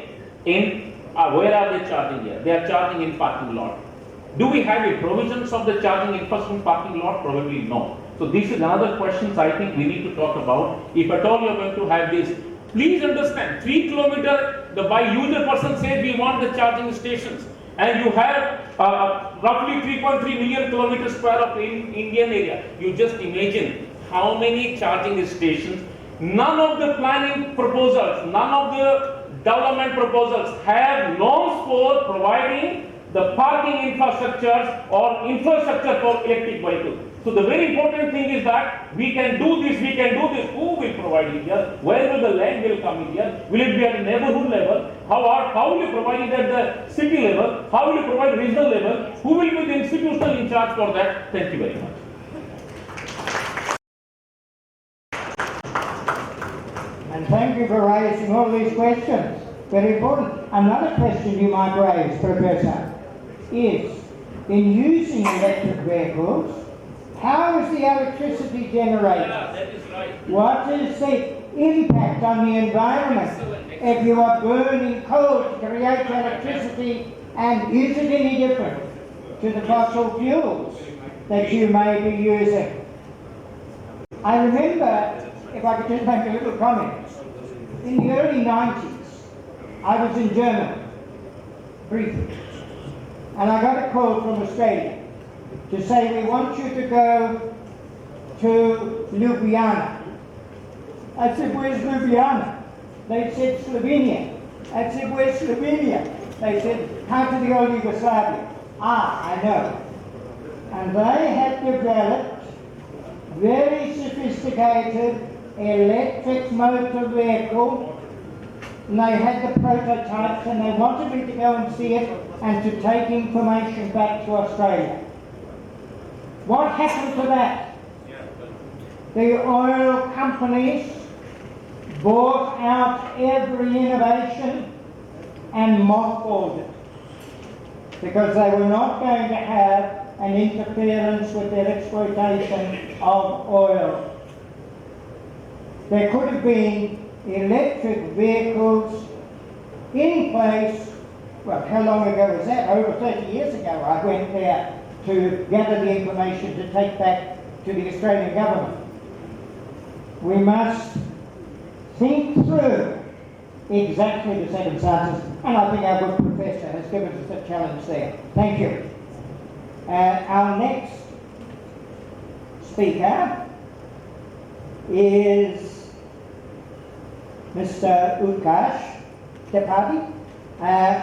[SPEAKER 8] in, where are they charging here? They are charging in parking lot. Do we have a provisions of the charging infrastructure in parking lot? Probably no. So this is another question I think we need to talk about. If at all you are going to have this, please understand 3 kilometer, the by user person says we want the charging stations. And you have roughly 3.3 million kilometers square of Indian area. You just imagine how many charging stations. None of the planning proposals, none of the development proposals have norms for providing the parking infrastructures or infrastructure for electric vehicles. So the very important thing is that we can do this, we can do this. Who will provide it here? Where will the land will come in here? Will it be at a neighborhood level? How will you provide it at the city level? How will you provide regional level? Who will be the institutional in charge for that? Thank you very much.
[SPEAKER 3] And thank you for raising all these questions. Very important. Another question you might raise, Professor, is in using electric vehicles, how is the electricity generated?
[SPEAKER 8] Yeah, that is right.
[SPEAKER 3] What is the impact on the environment if you are burning coal to create electricity, and is it any different to the fossil fuels that you may be using? I remember, if I could just make a little comment, in the early 90s, I was in Germany, briefly, and I got a call from Australia to say, we want you to go to Ljubljana. I said, where's Ljubljana? They said, Slovenia. I said, where's Slovenia? They said, come to the old Yugoslavia. Ah, I know. And they had developed very sophisticated electric motor vehicle, and they had the prototypes, and they wanted me to go and see it and to take information back to Australia. What happened to that? The oil companies bought out every innovation and mothballed it. because they were not going to have an interference with their exploitation of oil. There could have been electric vehicles in place. Well, how long ago was that? Over 30 years ago I went there to gather the information to take back to the Australian government. We must think through exactly the circumstances, and I think our good professor has given us a challenge there. Thank you. Our next speaker is Mr. Utkarsh, Dabhade,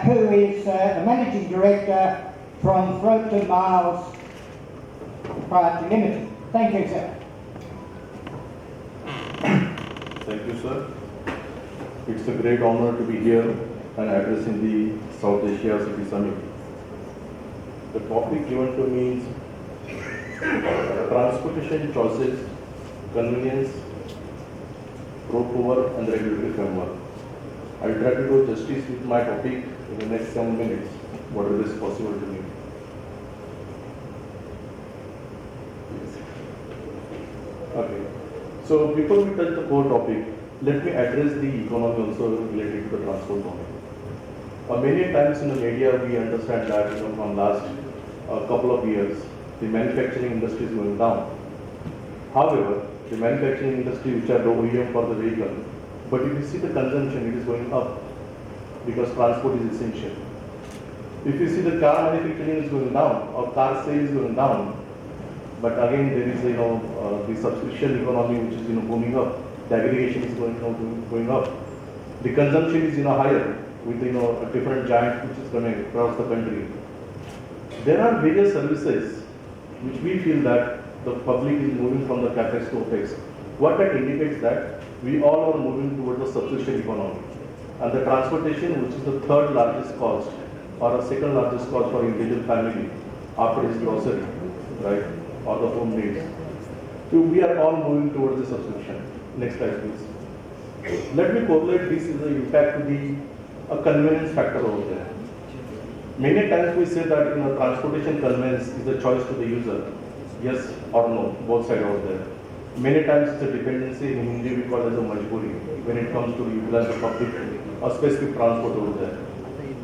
[SPEAKER 3] who is the Managing Director from Throat to Miles Proprietary Limited. Thank you, sir.
[SPEAKER 9] Thank you, sir. It's a great honor to be here and addressing the South Asia City Summit. The topic given to me is transportation choices, convenience, road power and regulatory framework. I'll try to do justice with my topic in the next 7 minutes, whatever is possible to me. Okay. So before we touch the core topic, let me address the economy also related to the transport domain. Many times in the media we understand that from last couple of years, the manufacturing industry is going down. However, the manufacturing industry which are the OEM for the vehicle, but if you see the consumption, it is going up because transport is essential. If you see the car manufacturing is going down or car sale is going down, but again there is the subscription economy which is booming up. The aggregation is going up. The consumption is higher with a different giant which is coming across the country. There are various services which we feel that the public is moving from the capex to opex. What that indicates that we all are moving towards the subscription economy, and the transportation, which is the third largest cost or a second largest cost for individual family after his grocery, right, or the home needs. So we are all moving towards the subscription. Next slide, please. Let me correlate this is the impact to the convenience factor over there. Many times we say that transportation convenience is the choice to the user. Yes or no, both sides out there. Many times it's a dependency. In Hindi we call it as a majburi when it comes to utilize the public or specific transport over there.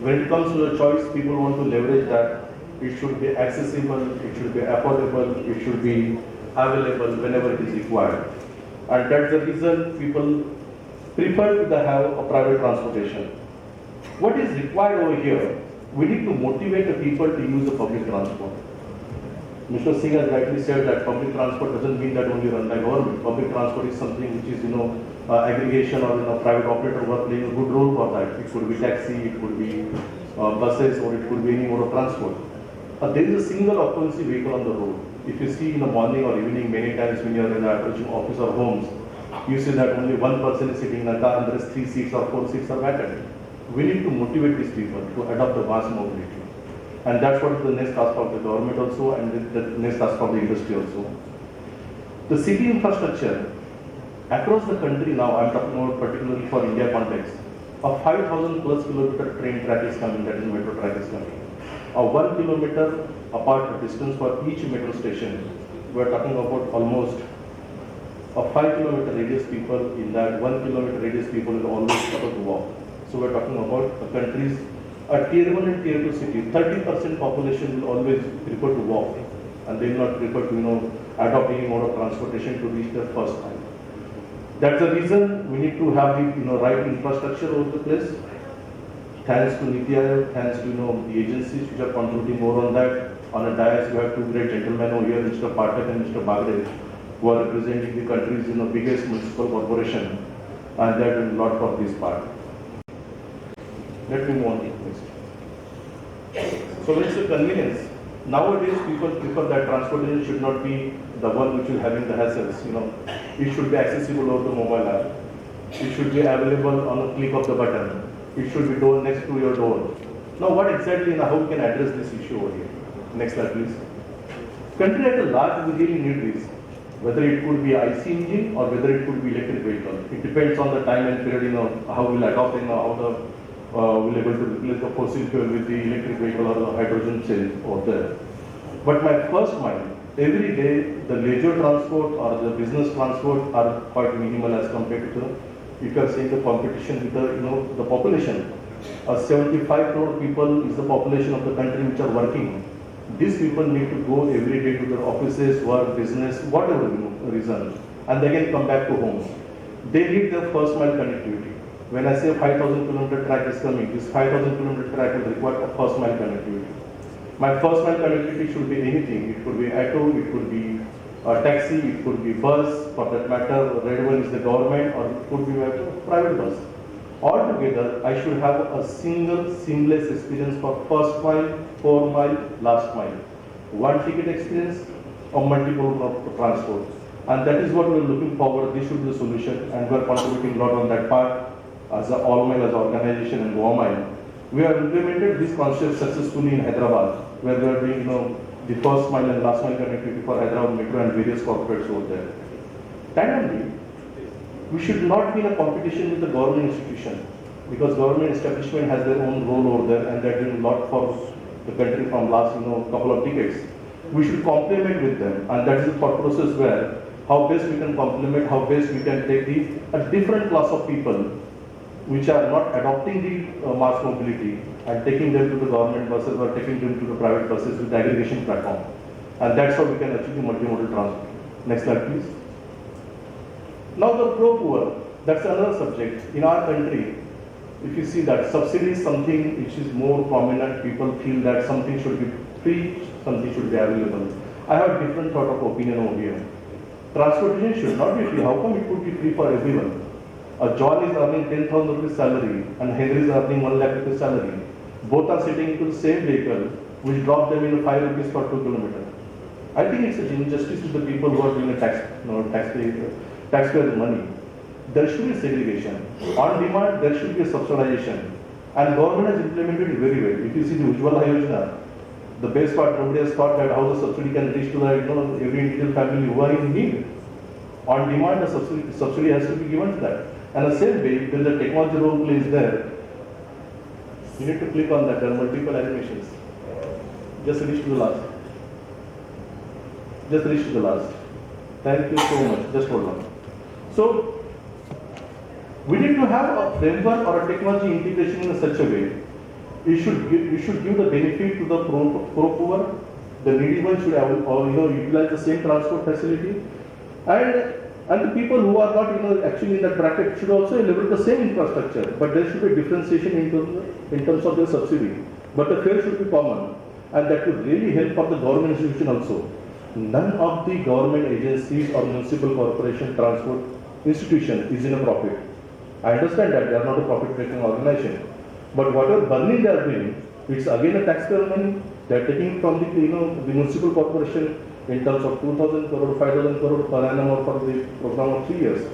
[SPEAKER 9] When it comes to the choice, people want to leverage that. It should be accessible, it should be affordable, it should be available whenever it is required. And that's the reason people prefer to have a private transportation. What is required over here? We need to motivate the people to use the public transport. Mr. Singh has rightly said that public transport doesn't mean that only run by government. Public transport is something which is, aggregation or private operator who are playing a good role for that. It could be taxi, it could be buses, or it could be any mode of transport. There is a single occupancy vehicle on the road. If you see in the morning or evening, many times when you are in the approaching office or homes, you see that only one person is sitting in a car and there is 3 seats or 4 seats are vacant. We need to motivate these people to adopt the mass mobility. And that's what is the next task of the government also, and the next task of the industry also. The city infrastructure across the country now, I'm talking about particularly for India context, a 5,000 plus kilometer train track is coming, that is metro track is coming. A 1 kilometer apart distance for each metro station. We are talking about almost a 5 kilometer radius people. In that 1 kilometer radius people will always prefer to walk. So we are talking about a country's tier 1 and tier 2 city. 30% population will always prefer to walk, and they will not prefer to adopt any mode of transportation to reach their first time. That's the reason we need to have the right infrastructure over the place. Thanks to Niti Aayog, thanks to the agencies which are contributing more on that. On a dais, we have two great gentlemen over here, Mr. Phatak and Mr. Bagde, who are representing the country's biggest municipal corporation, and they are doing a lot for this part. Let me move on to the next. So when it's a convenience, nowadays people prefer that transportation should not be the one which will having the hassles. It should be accessible over the mobile app. It should be available on a click of the button. It should be door next to your door. Now what exactly and how we can address this issue over here? Next slide please. Country at a large, we really need this. Whether it could be IC engine or whether it could be electric vehicle. It depends on the time and period, how we'll adopt how will able to replace the fossil fuel with the electric vehicle or the hydrogen cell over there. But my first mind, every day the leisure transport or the business transport are quite minimal as compared to the, you can say, the competition with the, the population. 75 crore people is the population of the country which are working. These people need to go every day to their offices, work, business, whatever reason, and they can come back to home. They need their first mile connectivity. When I say 5,000 kilometer track is coming, this 5,000 kilometer track will require a first mile connectivity. My first mile connectivity should be anything. It could be auto, it could be a taxi, it could be bus, for that matter, red one is the government, or it could be a private bus. Altogether, I should have a single seamless experience for first mile, 4 mile, last mile. One ticket experience or multiple transport. And that is what we are looking forward. This should be the solution, and we are contributing a lot on that part as a All Mile as an organization and Go Mile. We have implemented this concept successfully in Hyderabad, where we are doing the first mile and last mile connectivity for Hyderabad Metro and various corporates over there. Tandemly, we should not be in a competition with the government institution, because government establishment has their own role over there and they are doing a lot for the country from last couple of decades. We should complement with them, and that is the thought process where how best we can complement, how best we can take a different class of people which are not adopting the mass mobility and taking them to the government buses or taking them to the private buses with the aggregation platform. And that's how we can achieve the multimodal transport. Next slide, please. Now the pro-poor, that's another subject. In our country, if you see that subsidy is something which is more prominent, people feel that something should be free, something should be available. I have a different thought of opinion over here. Transportation should not be free. How come it could be free for everyone? John is earning 10,000 rupees salary and Henry is earning 1 lakh rupees salary. Both are sitting into the same vehicle, which drop them in 5 rupees per 2 kilometers. I think it's an injustice to the people who are doing a taxpayers' money. There should be segregation. On demand, there should be a subsidization. And government has implemented it very well. If you see the Ujjwala Yojana, the best part, nobody has thought that how the subsidy can reach to the every individual family who are in need. On demand, the subsidy has to be given to that. And the same way, if there is a technology role plays there, you need to click on that. There are multiple animations. Just reach to the last. Just reach to the last. Thank you so much. Just hold on. So, we need to have a framework or a technology integration in such a way. You should give the benefit to the pro-poor. The needy one should have, utilize the same transport facility, and the people who are not actually in that bracket should also leverage the same infrastructure. But there should be differentiation in terms of the subsidy. But the fare should be common, and that would really help for the government institution also. None of the government agencies or municipal corporation transport institution is in a profit. I understand that they are not a profit-making organization, but whatever burning they are doing, it's again a taxpayer money. They are taking from the the municipal corporation in terms of 2,000 crore, 5,000 crore per annum or for the program of 3 years.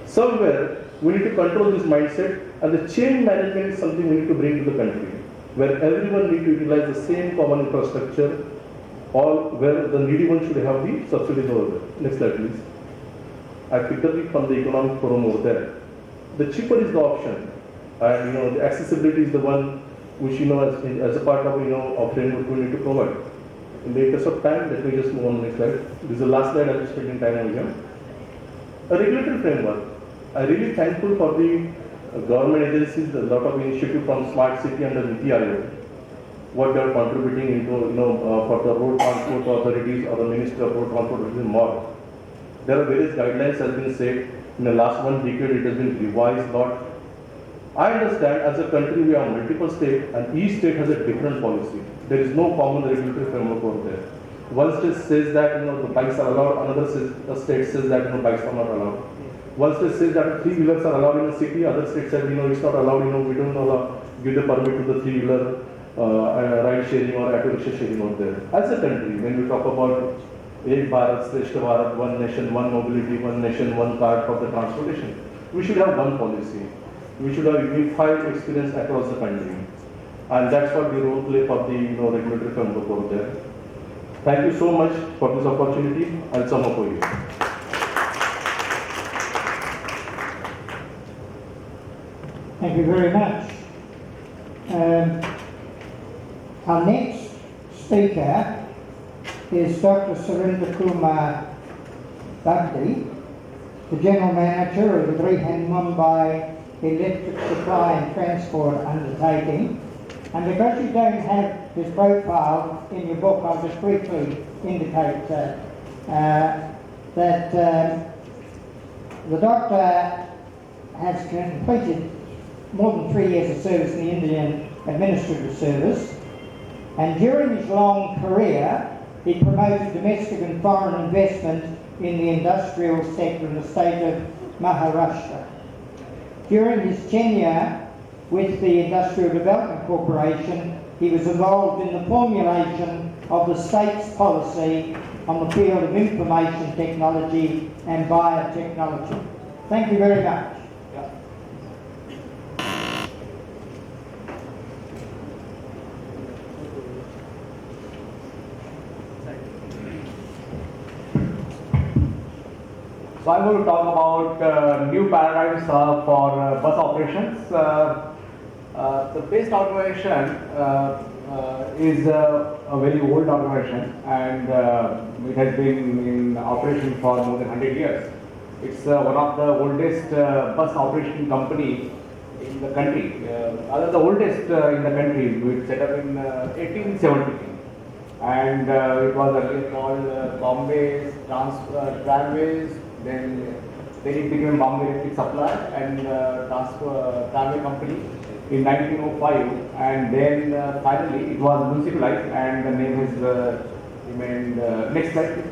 [SPEAKER 9] Somewhere we need to control this mindset, and the change management is something we need to bring to the country, where everyone need to utilize the same common infrastructure, or where the needy one should have the subsidies over there. Next slide, please. I picked up it from the economic forum over there. The cheaper is the option, and the accessibility is the one which as a part of of framework we need to provide. In the interest of time, let me just move on to the next slide. This is the last slide. I'm spending time over here. A regulatory framework. I'm really thankful for the government agencies, a lot of initiative from Smart City and the Niti Aayog, what they are contributing into for the road transport authorities or the Ministry of Road Transport more. There are various guidelines has been set. In the last 1 decade, it has been revised a lot. I understand as a country we have multiple states and each state has a different policy. There is no common regulatory framework over there. One state says that the bikes are allowed, another state says that bikes are not allowed. One state says that 3-wheelers are allowed in a city, other state says it's not allowed, we don't give the permit to the 3-wheeler ride sharing or auto rickshaw sharing out there. As a country, when we talk about Ek Bharat, Shrestha Bharat, one nation, one mobility, one nation, one card for the transportation, we should have one policy. We should have unified experience across the country. And that's what the role play for the regulatory framework over there. Thank you so much for this opportunity. I'll sum up for you.
[SPEAKER 3] Thank you very much. Our next speaker is Dr. Surender Kumar Bagde, the General Manager of the Brihanmumbai Electric Supply and Transport Undertaking. And because you don't have his profile in your book, I'll just briefly indicate that the doctor has completed more than 3 years of service in the Indian Administrative Service, and during his long career he promoted domestic and foreign investment in the industrial sector in the state of Maharashtra. During his tenure with the Industrial Development Corporation, he was involved in the formulation of the state's policy on the field of information technology and biotechnology. Thank you very much.
[SPEAKER 10] So I'm going to talk about new paradigms for bus operations. The base organization is a very old organization, and it has been in operation for more than 100 years. It's one of the oldest bus operation company in the country. The oldest in the country. It was set up in 1870. And it was earlier called Bombay Tramways. Then it became Bombay Electric Supply and Tramway Company in 1905, and then finally it was municipalized, and the name has remained. Next slide, please.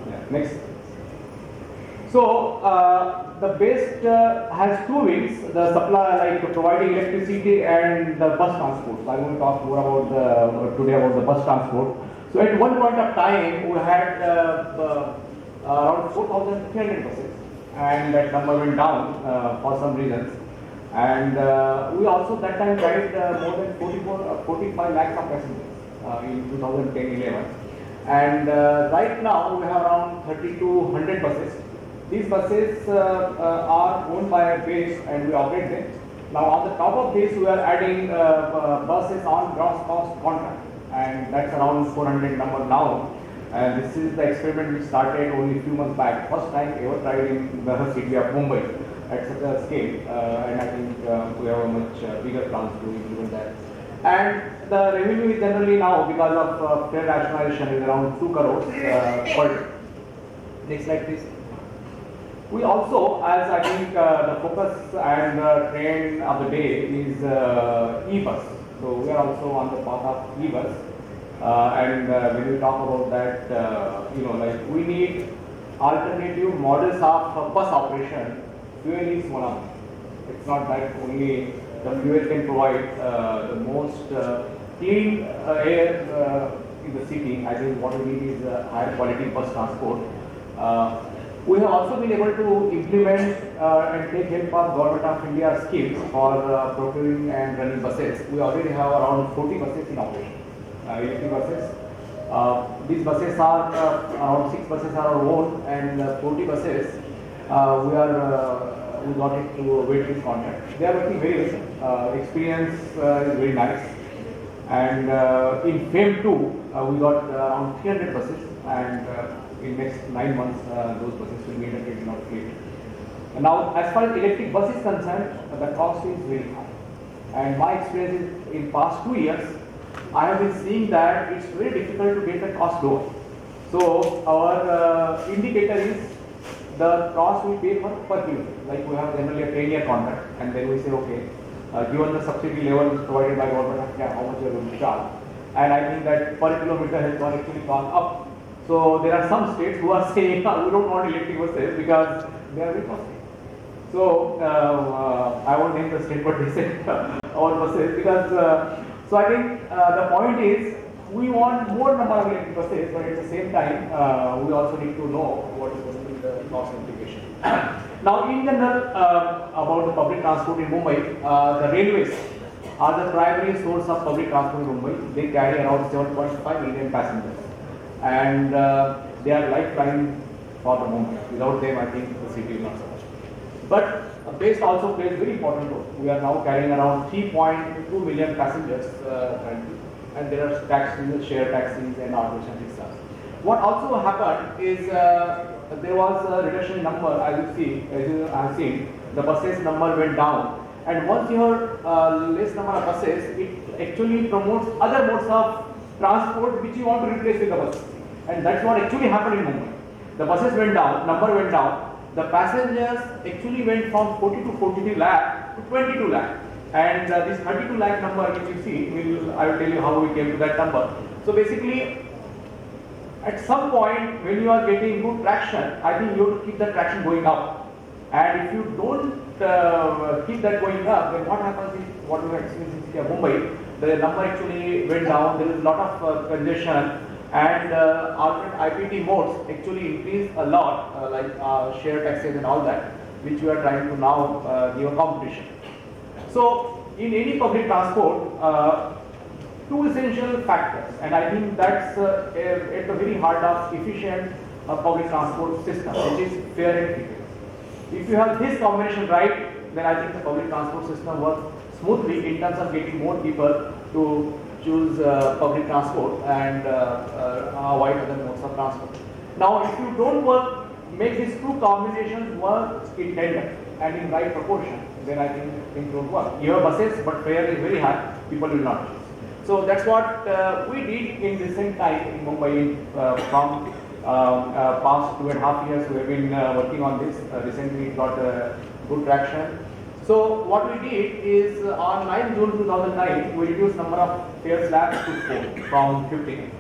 [SPEAKER 10] Yeah, next. So the base has two wings: the supply, like providing electricity, and the bus transport. So I'm going to talk more about today about the bus transport. So at one point of time, we had around 4,300 buses, and that number went down for some reasons. And we also that time carried more than 45 lakhs of passengers in 2010-11. And right now we have around 3,200 buses. These buses are owned by a base, and we operate them. Now on the top of this, we are adding buses on gross cost contract, and that's around 400 number now. And this is the experiment which started only a few months back. First time ever tried in the city of Mumbai at such a scale, and I think we have a much bigger plans to implement that. And the revenue is generally now, because of fare rationalization, is around 2 crores per day. Next slide, please. We also, as I think the focus and the trend of the day is e-bus. So we are also on the path of e-bus. And when we talk about that, like we need alternative models of bus operation. Fuel is one of them. It's not that only the fuel can provide the most clean air in the city. I think what we need is higher quality bus transport. We have also been able to implement and take help of Government of India schemes for procuring and running buses. We already have around 40 buses in operation. Electric buses. These buses are around 6 buses are our own, and 40 buses we got it to a wait list contract. They are working very well. Experience is very nice. And in FAME 2, we got around 300 buses, and in next 9 months those buses will be integrated in our fleet. Now, as far as electric bus is concerned, the cost is very high. And my experience is in past 2 years, I have been seeing that it's very difficult to get the cost lower. So our indicator is the cost we pay per kilometer. Like we have generally a 10-year contract, and then we say, okay, given the subsidy level provided by government of India, how much we are going to charge. And I think that per kilometer has actually gone up. So there are some states who are saying we don't want electric buses because they are very costly. So I won't name the state, but they said our buses because. So I think the point is we want more number of electric buses, but at the same time we also need to know what is going to be the cost implication. Now, in general, about the public transport in Mumbai, the railways are the primary source of public transport in Mumbai. They carry around 7.5 million passengers, and they are lifeline for the Mumbai. Without them, I think the city is not so much. But waste also plays very important role. We are now carrying around 3.2 million passengers currently, and there are taxis, share taxis, and autos and rickshaws. What also happened is there was a reduction in number, as you have seen, the buses number went down, and once you have less number of buses, it actually promotes other modes of transport which you want to replace with the buses, and that's what actually happened in Mumbai. The buses went down, number went down. The passengers actually went from 40 to 43 lakh to 22 lakh, and this 32 lakh number which you see, I will tell you how we came to that number. So basically, at some point when you are getting good traction, I think you have to keep that traction going up, and if you don't keep that going up, then what happens is what we have experienced in Mumbai, the number actually went down. There is a lot of congestion. And alternate IPT modes actually increase a lot, like share taxis and all that, which we are trying to now give a competition. So, in any public transport, two essential factors, and I think that's at the very heart of efficient public transport system, which is fare and tickets. If you have this combination right, then I think the public transport system works smoothly in terms of getting more people to choose public transport and avoid other modes of transport. Now, if you don't make these two combinations work in tandem and in right proportion, then I think things don't work. You have buses, but fare is very high, people will not choose. So that's what we did in recent time in Mumbai from past 2.5 years. We have been working on this. Recently, it got good traction. So what we did is on 9 June 2009, we reduced number of fare slabs to 4 from 15.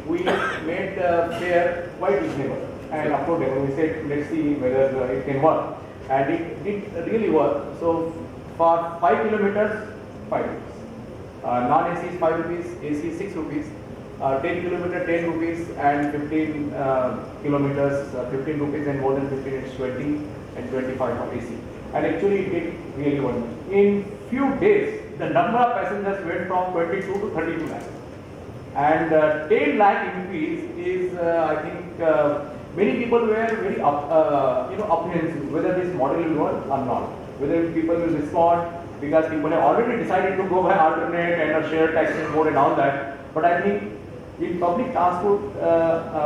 [SPEAKER 10] We made fare quite reasonable and affordable. We said, let's see whether it can work, and it did really work. So for 5 kilometers, 5 rupees. Non-AC is 5 rupees, AC is 6 rupees. 10 kilometers, 10 rupees, and 15 kilometers, 15 rupees, and more than 15 it's 20 and 25 for AC. And actually it did really well. In few days, the number of passengers went from 22 to 32 lakh. And 10 lakh increase is, I think, many people were very apprehensive whether this model will work or not, whether people will respond, because people have already decided to go by alternate and a shared taxi mode and all that. But I think in public transport,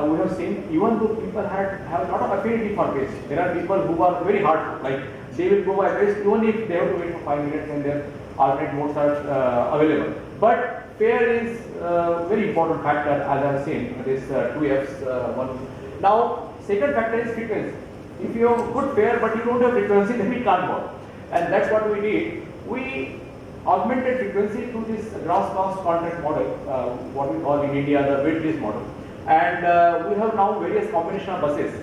[SPEAKER 10] we have seen, even though people have a lot of affinity for this, there are people who are very hard, like they will go by this even if they have to wait for 5 minutes and their alternate modes are available. But fare is a very important factor, as I have seen, this 2Fs. One. Now, second factor is frequency. If you have good fare but you don't have frequency, then it can't work. And that's what we did. We augmented frequency to this gross cost contract model, what we call in India the wait list model. And we have now various combination of buses.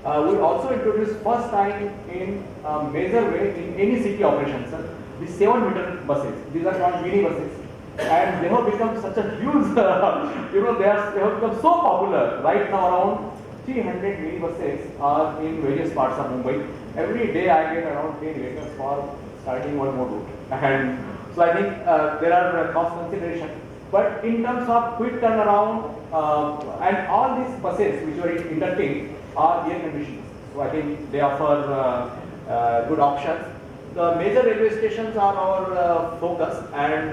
[SPEAKER 10] We also introduced first time in a major way in any city operations, the 7-meter buses. These are called mini buses. And they have become such a huge, they have become so popular. Right now around 300 mini buses are in various parts of Mumbai. Every day I get around 10 letters for starting one more route. And so I think there are cost consideration. But in terms of quick turnaround, and all these buses which are interlinked are air conditioned. So I think they offer good options. The major railway stations are our focus, and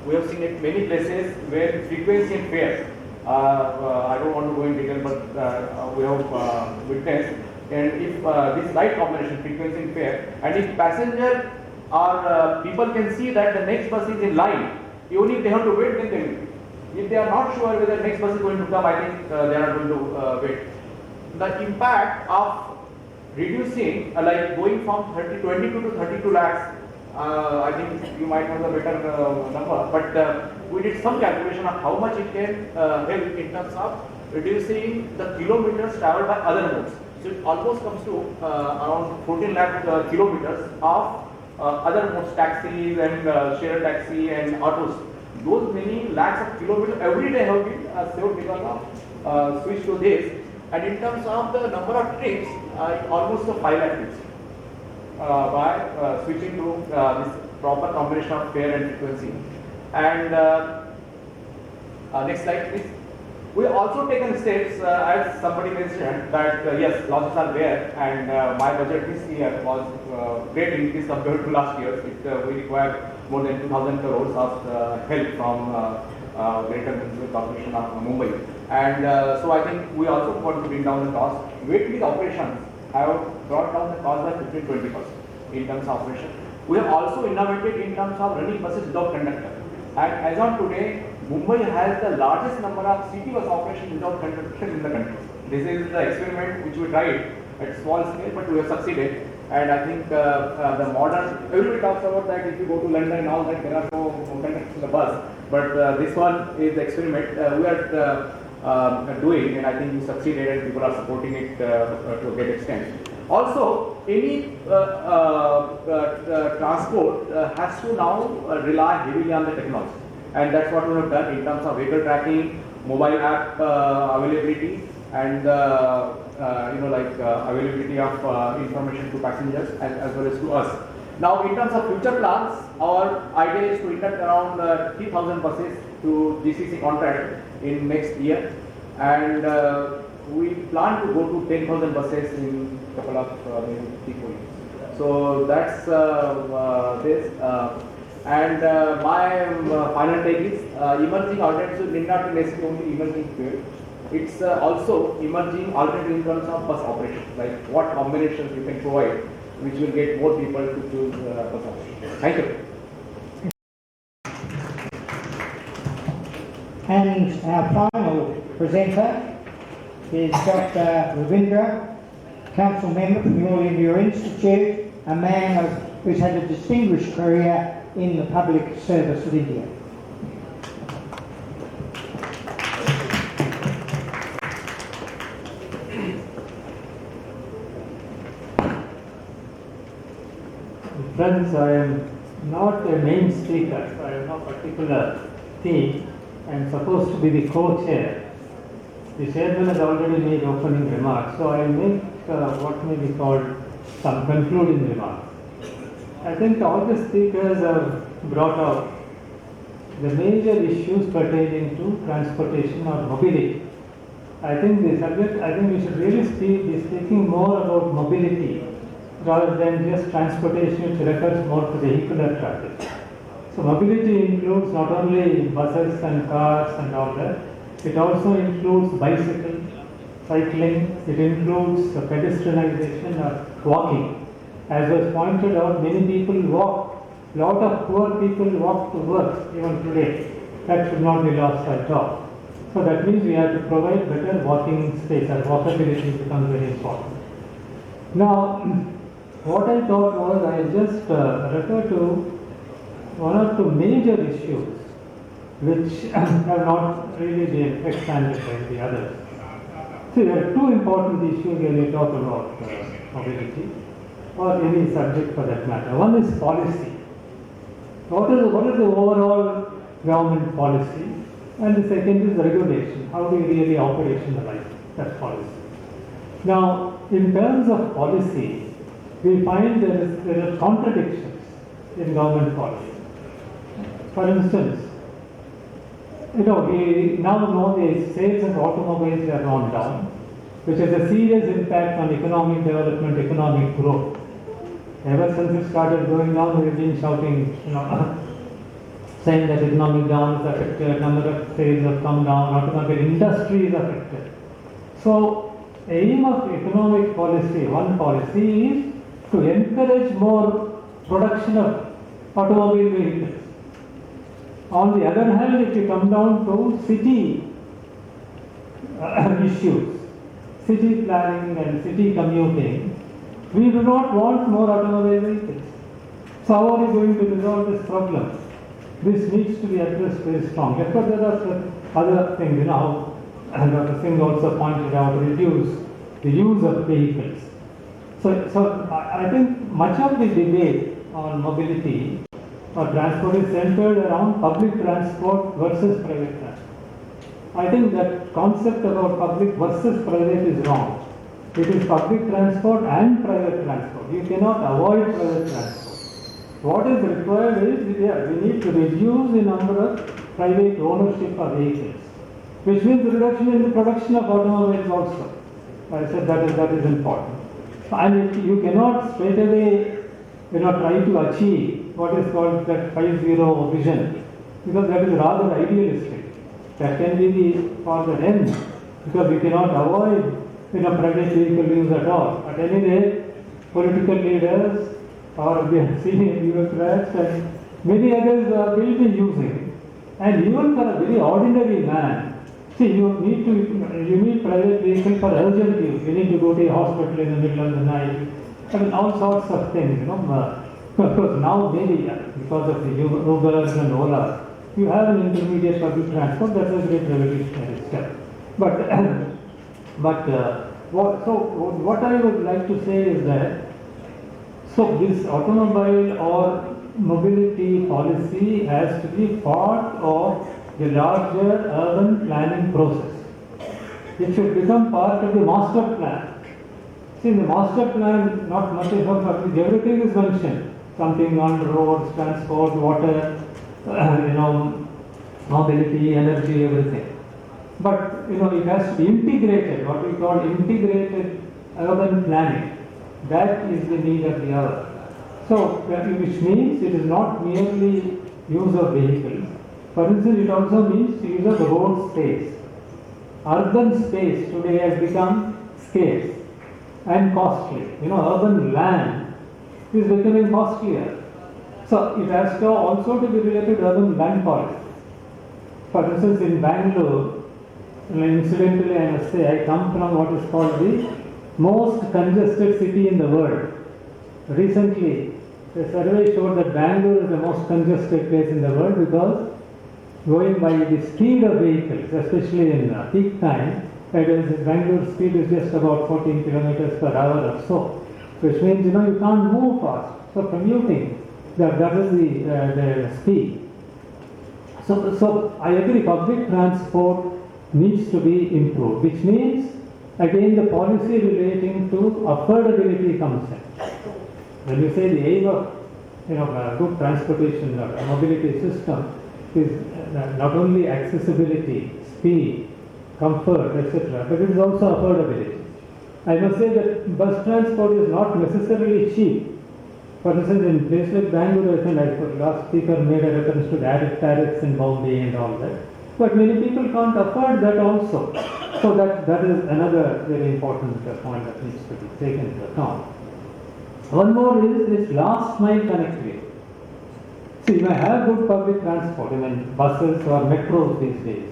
[SPEAKER 10] we have seen it many places where frequency and fare. I don't want to go in detail, but we have witnessed. And if this right combination, frequency and fare, and if passenger or people can see that the next bus is in line, even if they have to wait, then they will. If they are not sure whether the next bus is going to come, I think they are going to wait. The impact of reducing, like going from 22 to 32 lakhs, I think you might have a better number, but we did some calculation of how much it can help in terms of reducing the kilometers traveled by other modes. So it almost comes to around 14 lakh kilometers of other modes, taxis and share taxi and autos. Those many lakhs of kilometers every day have been saved because of switch to this. And in terms of the number of trips, almost 5 lakh trips by switching to this proper combination of fare and frequency. And next slide, please. We also taken steps, as somebody mentioned, that yes, losses are there, and my budget this year was great increase compared to last year. We require more than 2,000 crores of help from Greater Municipal Corporation of Mumbai. And so I think we also want to bring down the cost. Weightless operations have brought down the cost by 15-20% in terms of operation. We have also innovated in terms of running buses without conductor. And as on today, Mumbai has the largest number of city bus operations without conductor in the country. This is the experiment which we tried at small scale, but we have succeeded. And I think the modern, everybody talks about that if you go to London and all that, there are no conductors in the bus. But this one is the experiment we are doing, and I think we succeeded and people are supporting it to a great extent. Also, any transport has to now rely heavily on the technology, and that's what we have done in terms of vehicle tracking, mobile app availability, and availability of information to passengers as well as to us. Now, in terms of future plans, our idea is to induct around 3,000 buses to GCC contract in next year, and we plan to go to 10,000 buses in a couple of maybe 3-4 years. So that's this. And my final take is emerging alternatives need not be necessarily only emerging fuel. It's also emerging alternative in terms of bus operations, like what combinations you can provide, which will get more people to choose bus operations. Thank you.
[SPEAKER 3] And our final presenter is Dr. Ravindra, Council Member from the All India Institute, a man who's had a distinguished career in the public service of India.
[SPEAKER 11] Friends, I am not a main speaker, so I have no particular theme. I am supposed to be the co-chair. The chairman has already made opening remarks, so I will make what may be called some concluding remarks. I think all the speakers have brought out the major issues pertaining to transportation or mobility. I think the subject, we should really be speaking more about mobility rather than just transportation, which refers more to vehicular traffic. So mobility includes not only buses and cars and all that, it also includes bicycle, cycling, it includes pedestrianization or walking. As was pointed out, many people walk, a lot of poor people walk to work even today. That should not be lost sight of. So that means we have to provide better walking space, and walkability becomes very important. Now, what I thought was I just refer to one or two major issues which have not really been expanded by the others. See, there are two important issues when we talk about mobility, or any subject for that matter. One is policy. What is the overall government policy? And the second is regulation. How do you really operationalize that policy? Now, in terms of policy, we find there are contradictions in government policy. For instance, we now know the sales of automobiles have gone down, which has a serious impact on economic development, economic growth. Ever since it started going down, we've been shouting, saying that economic down is affected, number of sales have come down, automobile industry is affected. So, aim of economic policy, one policy is to encourage more production of automobile vehicles. On the other hand, if you come down to city issues, city planning and city commuting, we do not want more automobile vehicles. So how are we going to resolve this problem? This needs to be addressed very strongly. Of course, there are other things, Dr. Singh also pointed out, reduce the use of vehicles. So I think much of the debate on mobility or transport is centered around public transport versus private transport. I think that concept about public versus private is wrong. It is public transport and private transport. You cannot avoid private transport. What is required is, we need to reduce the number of private ownership of vehicles. which means reduction in the production of automobiles also. I said that is important. And you cannot straight away, try to achieve what is called that 5-0 vision, because that is rather idealistic. That can be for the end, because we cannot avoid, private vehicle use at all. At any rate, political leaders or the senior bureaucrats and many others will be using. And even for a very ordinary man, see, you need private vehicle for urgent use. You need to go to a hospital in the middle of the night. I mean, all sorts of things, Of course, now maybe because of the Ubers and Ola, you have an intermediate public transport. That's a great revolutionary step. But what I would like to say is that, so this automobile or mobility policy has to be part of the larger urban planning process. It should become part of the master plan. See, in the master plan, not much about everything is mentioned. Something on roads, transport, water, mobility, energy, everything. But it has to be integrated, what we call integrated urban planning. That is the need of the hour. So, which means it is not merely use of vehicles. For instance, it also means use of road space. Urban space today has become scarce and costly. Urban land is becoming costlier. So, it has to also to be related to urban land policy. For instance, in Bangalore, incidentally I must say, I come from what is called the most congested city in the world. Recently, a survey showed that Bangalore is the most congested place in the world because going by the speed of vehicles, especially in peak time, Bangalore speed is just about 14 kilometers per hour or so, which means you can't move fast. So commuting, that is the speed. So I agree, public transport needs to be improved, which means again the policy relating to affordability comes in. When you say the aim of good transportation or mobility system is not only accessibility, speed, comfort, etc., but it is also affordability. I must say that bus transport is not necessarily cheap. For instance, in places like Bangalore, I think the last speaker made a reference to direct tariffs in Bombay and all that. But many people can't afford that also. So that is another very important point that needs to be taken into account. One more is this last mile connectivity. So you may have good public transport, buses or metros these days.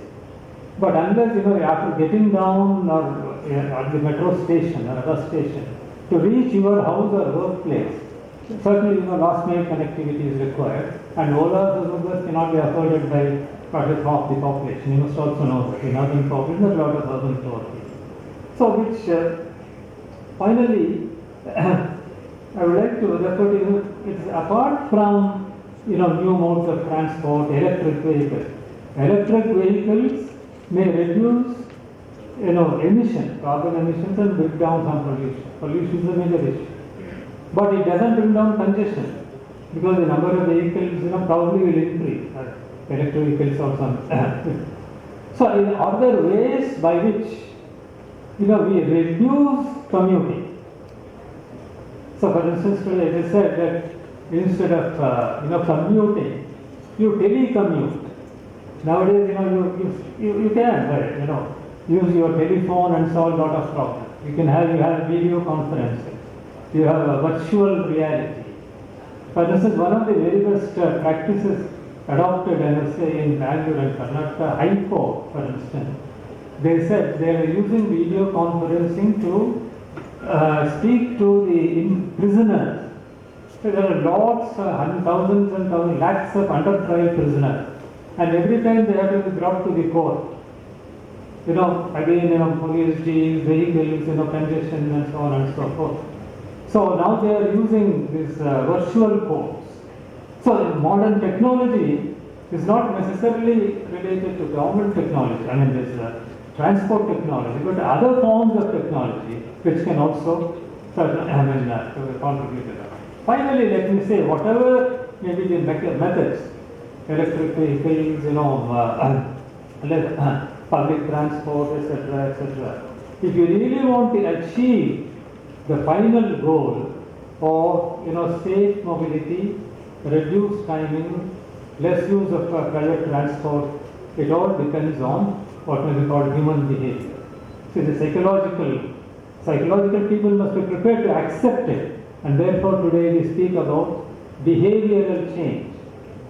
[SPEAKER 11] But unless, after getting down or at the metro station or a bus station, to reach your house or workplace, certainly, last mile connectivity is required. And Ola or Ubers cannot be afforded by probably half the population. You must also know that in urban population, there are a lot of urban poor people. So, which finally, I would like to refer to, it's apart from, new modes of transport, electric vehicles. Electric vehicles may reduce, emission, carbon emissions and bring down some pollution. Pollution is a major issue. But it doesn't bring down congestion because the number of vehicles, probably will increase. Electric vehicles or some. So, are there ways by which, we reduce commuting? So, for instance, today it is said that instead of, commuting, you telecommute. Nowadays, you can, use your telephone and solve a lot of problems. You have video conferencing. You have a virtual reality. For instance, one of the very best practices adopted, I must say, in Bangalore and Karnataka, High Court, for instance, they said they were using video conferencing to speak to the prisoners. So there are lots, thousands and thousands, lakhs of under trial prisoners. And every time they have to be brought to the court. Again, police jeeps, vehicles, congestion and so on and so forth. So now they are using these virtual courts. So modern technology is not necessarily related to government technology. There's transport technology, but other forms of technology which can also contribute to that. Finally, let me say, whatever may be the methods, electric vehicles, public transport, etc., etc. If you really want to achieve the final goal of safe mobility, reduced timing, less use of private transport, it all depends on what may be called human behavior. So the psychological people must be prepared to accept it, and therefore today we speak about behavioral change.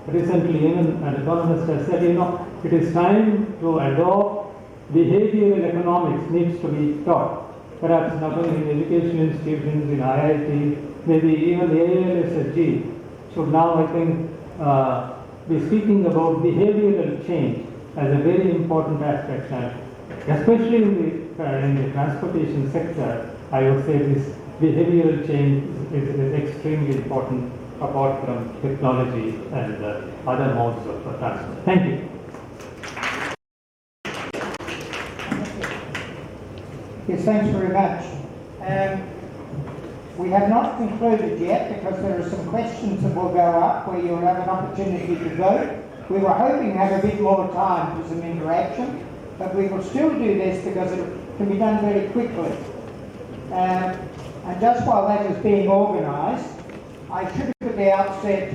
[SPEAKER 11] Recently, even an economist has said, it is time to adopt behavioral economics needs to be taught. Perhaps not only in educational institutions, in IIT, maybe even the AIILSG should now, I think, be speaking about behavioral change as a very important aspect, especially in the transportation sector. I would say this behavioral change is extremely important apart from technology and other modes of transport. Thank you.
[SPEAKER 3] Yes, thanks very much. We have not concluded yet because there are some questions that will go up where you'll have an opportunity to vote. We were hoping to have a bit more time for some interaction, but we will still do this because it can be done very quickly. And just while that is being organised, I should at the outset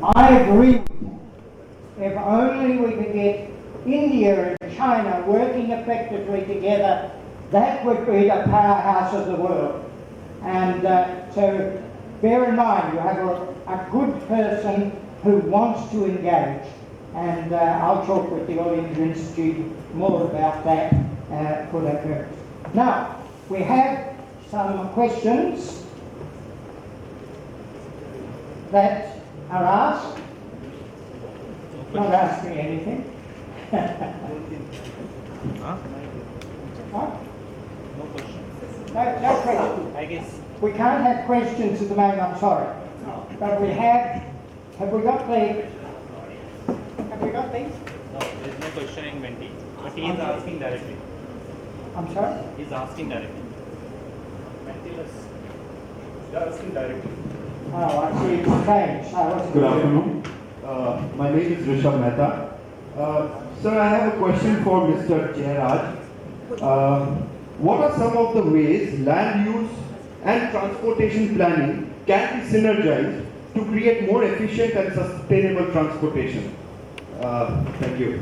[SPEAKER 3] I agree with you. If only we could get India and China working effectively together, that would be the powerhouse of the world. And so bear in mind, you have a good person who wants to engage. And I'll talk with the Audience Institute more about that for that purpose. Now, we have some questions that are asked. Not asking anything. What?
[SPEAKER 7] No questions.
[SPEAKER 3] No questions.
[SPEAKER 7] I guess.
[SPEAKER 3] We can't have questions at the moment, I'm sorry. But we have we got these?
[SPEAKER 7] No, there is no question in Menti. But he is asking directly.
[SPEAKER 3] I'm sorry?
[SPEAKER 7] He is asking directly.
[SPEAKER 9] They are asking directly.
[SPEAKER 3] Oh, I see, it's changed. I wasn't
[SPEAKER 12] Good afternoon. My name is Rishabh Mehta. Sir, I have a question for Mr. Jairaj. What are some of the ways land use and transportation planning can be synergized to create more efficient and sustainable transportation? Thank you.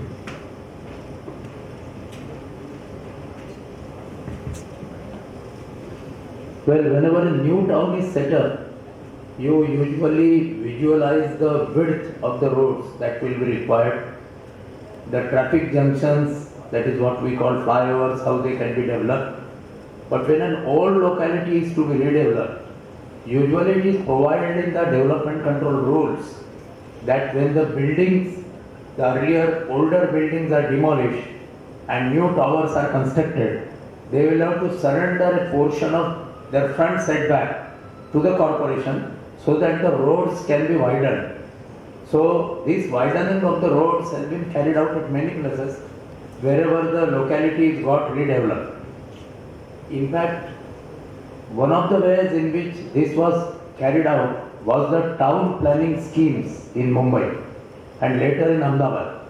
[SPEAKER 5] Well, whenever a new town is set up, you usually visualize the width of the roads that will be required, the traffic junctions, that is what we call flyovers, how they can be developed. But when an old locality is to be redeveloped, usually it is provided in the development control rules that when the buildings, the earlier older buildings are demolished and new towers are constructed, they will have to surrender a portion of their front setback to the corporation so that the roads can be widened. So this widening of the roads has been carried out at many places wherever the localities got redeveloped. In fact, one of the ways in which this was carried out was the town planning schemes in Mumbai and later in Ahmedabad.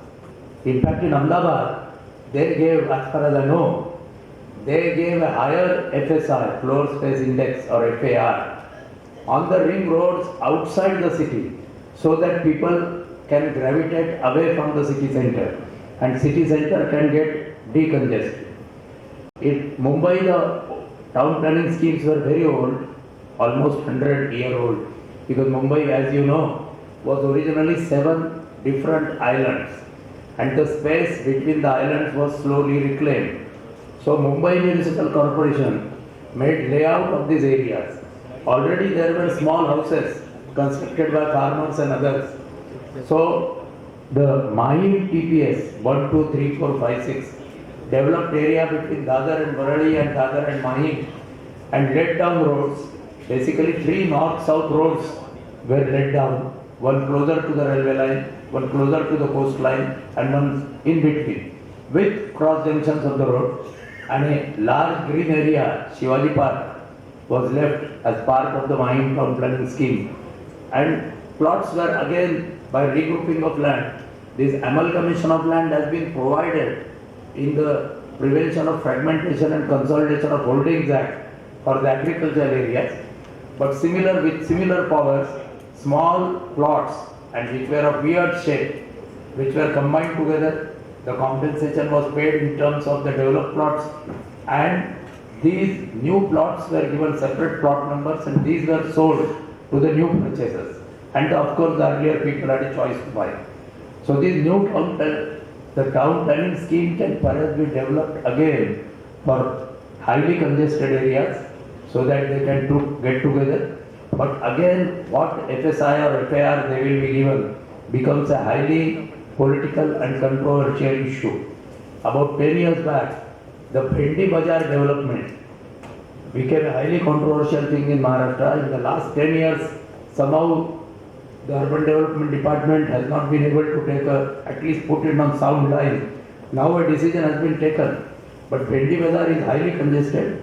[SPEAKER 5] In fact, in Ahmedabad, they gave, as far as I know, they gave a higher FSI, floor space index or FAR, on the ring roads outside the city so that people can gravitate away from the city center and city center can get decongested. In Mumbai, the town planning schemes were very old, almost 100-year-old, because Mumbai, as you know, was originally 7 different islands and the space between the islands was slowly reclaimed. So Mumbai Municipal Corporation made layout of these areas already there were small houses constructed by farmers and others. So the Mahim TPS 1, 2, 3, 4, 5, 6 developed area between Dadar and Barali and Dadar and Mahim and laid down roads. Basically 3 north-south roads were laid down, one closer to the railway line, one closer to the coastline and one in between, with cross junctions of the road, and a large green area, Shivaji Park, was left as part of the Mahim town planning scheme. And plots were again, by regrouping of land, this amalgamation of land has been provided in the Prevention of Fragmentation and Consolidation of Holdings Act for the agricultural areas. But with similar powers, small plots and which were of weird shape, which were combined together, the compensation was paid in terms of the developed plots, and these new plots were given separate plot numbers and these were sold to the new purchasers. And of course the earlier people had a choice to buy. So this new the town planning scheme can perhaps be developed again for highly congested areas so that they can get together. But again, what FSI or FAR they will be given becomes a highly political and controversial issue. About 10 years back, the Bhendi Bazaar development became a highly controversial thing in Maharashtra. In the last 10 years, somehow the Urban Development Department has not been able to at least put it on sound lines. Now a decision has been taken, but Bhendi Bazaar is highly congested.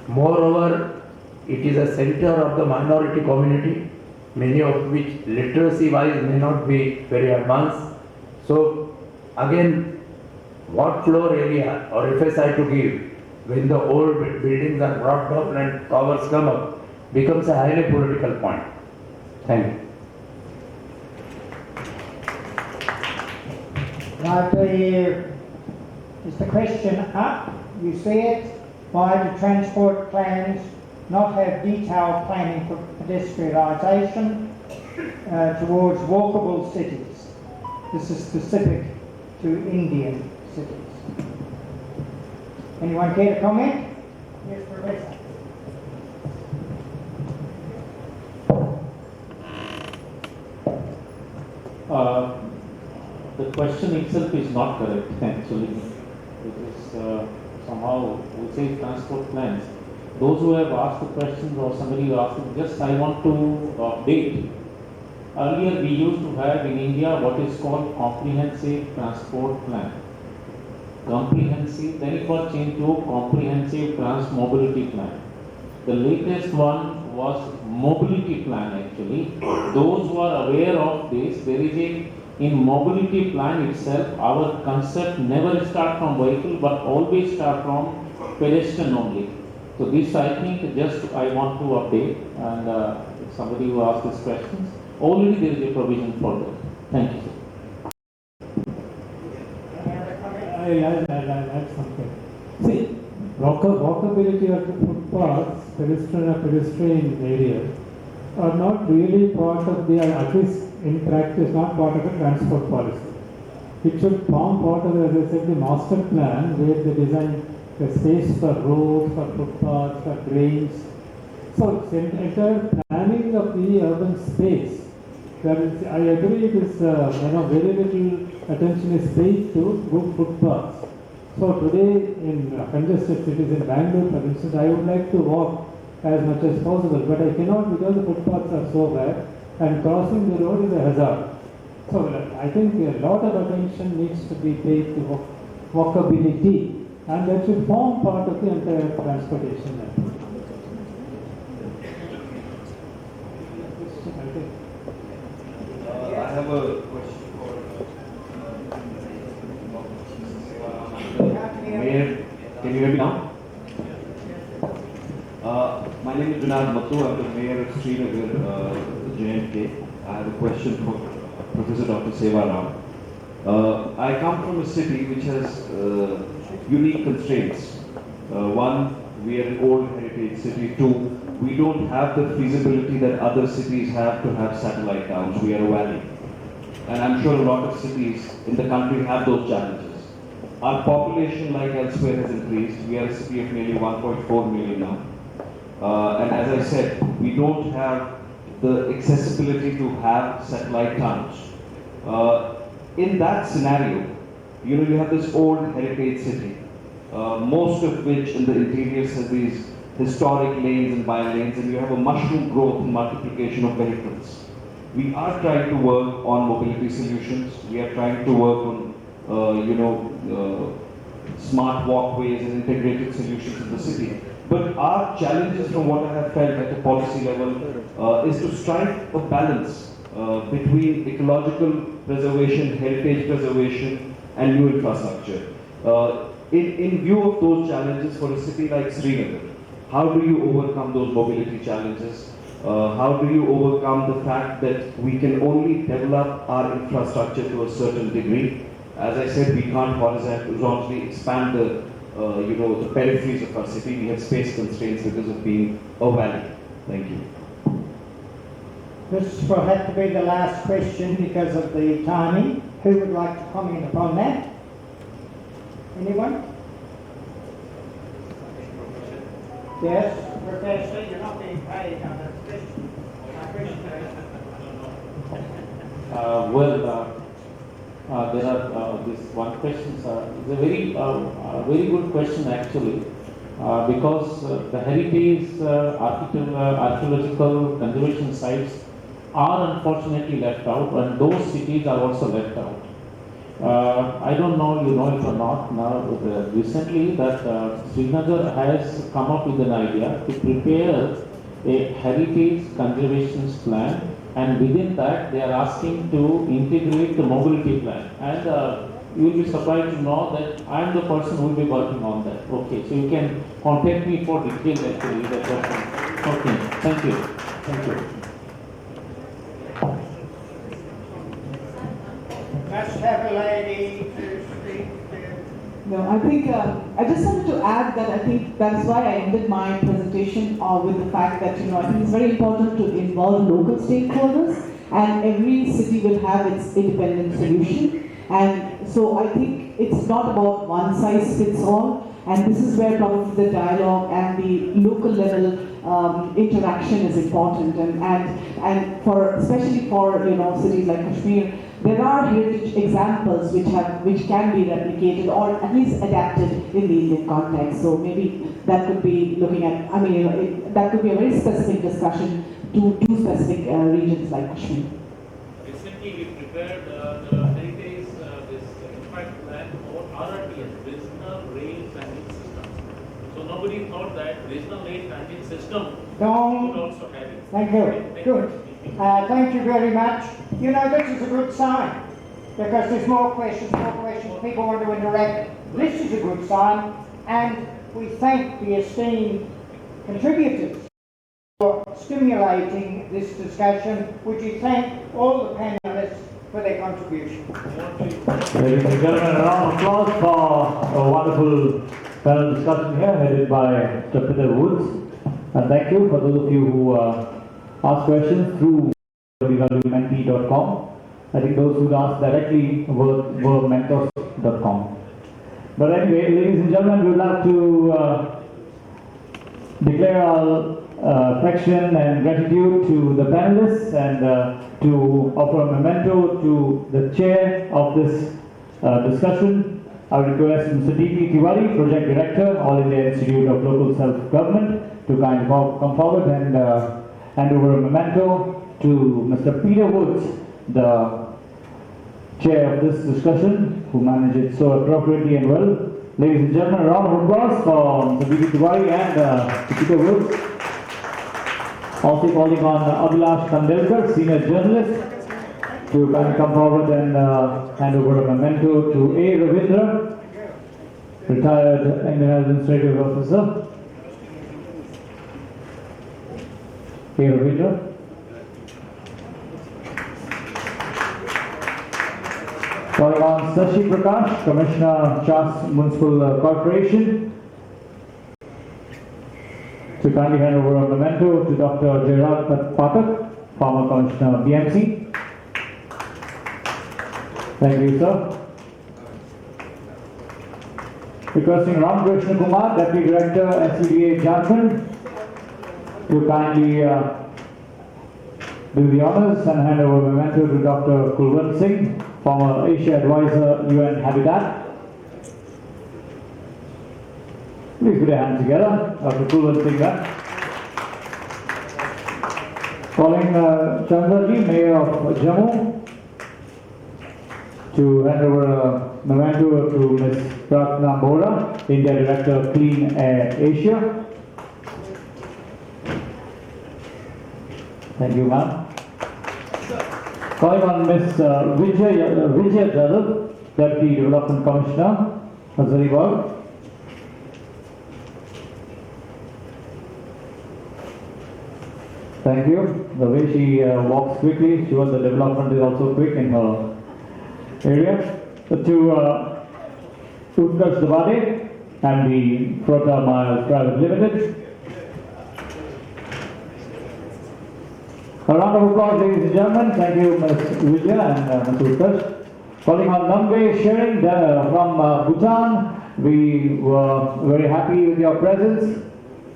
[SPEAKER 5] Moreover, it is a center of the minority community, many of which literacy-wise may not be very advanced. So, again, what floor area or FSI to give when the old buildings are brought down and towers come up becomes a highly political point. Thank you.
[SPEAKER 3] Right, is the question up? You see it? Why do transport plans not have detailed planning for pedestrianisation towards walkable cities? This is specific to Indian cities. Anyone care to comment? Yes, Professor.
[SPEAKER 7] The question itself is not correct, actually. It is somehow, we say transport plans. Those who have asked the questions or somebody who asked it, just I want to update. Earlier we used to have in India what is called comprehensive transport plan. Comprehensive, then it was changed to comprehensive trans-mobility plan. The latest one was mobility plan actually. Those who are aware of this, there is in mobility plan itself, our concept never start from vehicle but always start from pedestrian only. So this I think just I want to update, and somebody who asked these questions, already there is a provision for that. Thank you, sir.
[SPEAKER 11] I'll add something. See, walkability of the footpaths, pedestrian areas are not really part of the, at least in practice, not part of the transport policy. It should form part of, as I said, the master plan where they design the space for roads, for footpaths, for drains. So, entire planning of the urban space. I agree it is, very little attention is paid to good footpaths. So today in congested cities in Bangalore, for instance, I would like to walk as much as possible, but I cannot because the footpaths are so bad and crossing the road is a hazard. So I think a lot of attention needs to be paid to walkability, and that should form part of the entire transportation network.
[SPEAKER 13] I have a question for Mayor. Can you hear me now? My name is Brihanmumbai. I'm the Mayor of Srinagar, JNK. I have a question for Professor Dr. Sewa now. I come from a city which has unique constraints. One, we are an old heritage city. Two, we don't have the feasibility that other cities have to have satellite towns. We are a valley. And I'm sure a lot of cities in the country have those challenges. Our population, like elsewhere, has increased. We are a city of nearly 1.4 million now. And as I said, we don't have the accessibility to have satellite towns. In that scenario, you have this old heritage city, most of which in the interiors has these historic lanes and by lanes, and you have a mushroom growth and multiplication of vehicles. We are trying to work on mobility solutions. We are trying to work on, smart walkways and integrated solutions in the city. But our challenges, from what I have felt at the policy level, is to strike a balance between ecological preservation, heritage preservation, and new infrastructure. In view of those challenges for a city like Surender, how do you overcome those mobility challenges? How do you overcome the fact that we can only develop our infrastructure to a certain degree? As I said, we can't horizontally expand the peripheries of our city. We have space constraints because of being a valley. Thank you.
[SPEAKER 3] This will have to be the last question because of the timing. Who would like to comment upon that? Anyone? Yes, Professor, you're not being paid on that question.
[SPEAKER 7] There are this one question. It's a very good question actually, because the heritage archaeological conservation sites are unfortunately left out, and those cities are also left out. I don't know you know it or not. Now, recently that Srinagar has come up with an idea to prepare a heritage conservation plan, and within that they are asking to integrate the mobility plan. And you will be surprised to know that I am the person who will be working on that. Okay, so you can contact me for details actually. That person. Okay, thank you. Thank you.
[SPEAKER 3] Let's have a lady to speak.
[SPEAKER 6] No, I think I just wanted to add that I think that's why I ended my presentation with the fact that I think it's very important to involve local stakeholders, and every city will have its independent solution. And so I think it's not about one size fits all, and this is where probably the dialogue and the local level interaction is important. And for especially for cities like Kashmir, there are heritage examples which can be replicated or at least adapted in the Indian context. So maybe that could be looking at, that could be a very specific discussion to two specific regions like Kashmir.
[SPEAKER 8] Recently we prepared the heritage, this impact plan for RRTS, Regional Rail Transit System. So nobody thought that Regional Rail Transit System would also have it.
[SPEAKER 3] Thank you. Good. Thank you very much. This is a good sign because there's more questions, people want to interact. This is a good sign, and we thank the esteemed contributors for stimulating this discussion. Would you thank all the panelists for their contribution?
[SPEAKER 1] Ladies and gentlemen, a round of applause for a wonderful panel discussion here headed by Dr. Woods. And thank you for those of you who asked questions through www.menti.com. I think those who asked directly were mentors.com. But anyway, ladies and gentlemen, we would like to declare our affection and gratitude to the panelists and to offer a memento to the chair of this discussion. I would request Mr. D.P. Tiwari, Project Director, All India Institute of Local Self-Government, to kindly come forward and hand over a memento to Mr. Peter Woods, the chair of this discussion, who managed it so appropriately and well. Ladies and gentlemen, a round of applause for Mr. D.P. Tiwari and Peter Woods. Also calling on Abhilash Kandelkar, Senior Journalist, to kindly come forward and hand over a memento to A. Ravindra, Retired Indian Administrative Officer. A. Ravindra. Calling on Sashi Prakash, Commissioner, Chas Municipal Corporation, to kindly hand over a memento to Dr. Jairaj Phatak, former Commissioner, BMC. Thank you, sir. Requesting Ram Kumar, Deputy Director, SCDA Jharkhand, to kindly do the honors and hand over the memento to Dr. Kulwant Singh, former Asia Advisor, UN Habitat. Please put your hands together, Dr. Kulwant Singh. Calling Chandraji, Mayor of Jammu, to hand over a memento to Ms. Prarthana Borah, India Director, Clean Air Asia. Thank you, ma'am. Calling on Ms. Vijay Jadhav, Deputy Development Commissioner, Hazaribagh. Thank you. The way she walks quickly shows the development is also quick in her area. To Utkarsh Dabhade and the Prarthana Private Limited. A round of applause, ladies and gentlemen. Thank you, Ms. Vijaya and Mr. Utkarsh. Calling on Namgay Sharing from Bhutan. We were very happy with your presence.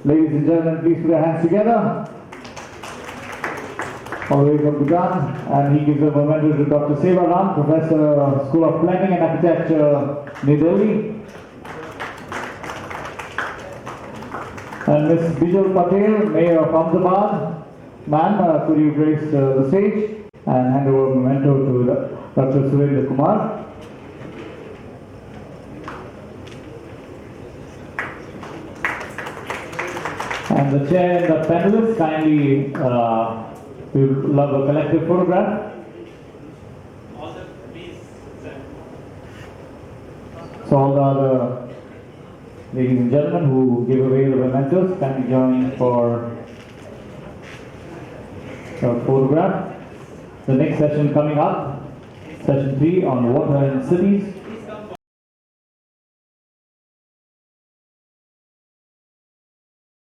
[SPEAKER 1] Ladies and gentlemen, please put your hands together. All the way from Bhutan, and he gives a memento to Dr. Sewa, Professor, School of Planning and Architecture, New Delhi. And Ms. Bijal Patel, Mayor of Ahmedabad. Ma'am, could you grace the stage and hand over a memento to Dr. Surender Kumar. And the chair and the panelists kindly we would love a collective photograph. So all the other ladies and gentlemen who give away the mementos can join for a photograph. The next session coming up, session 3 on water in cities.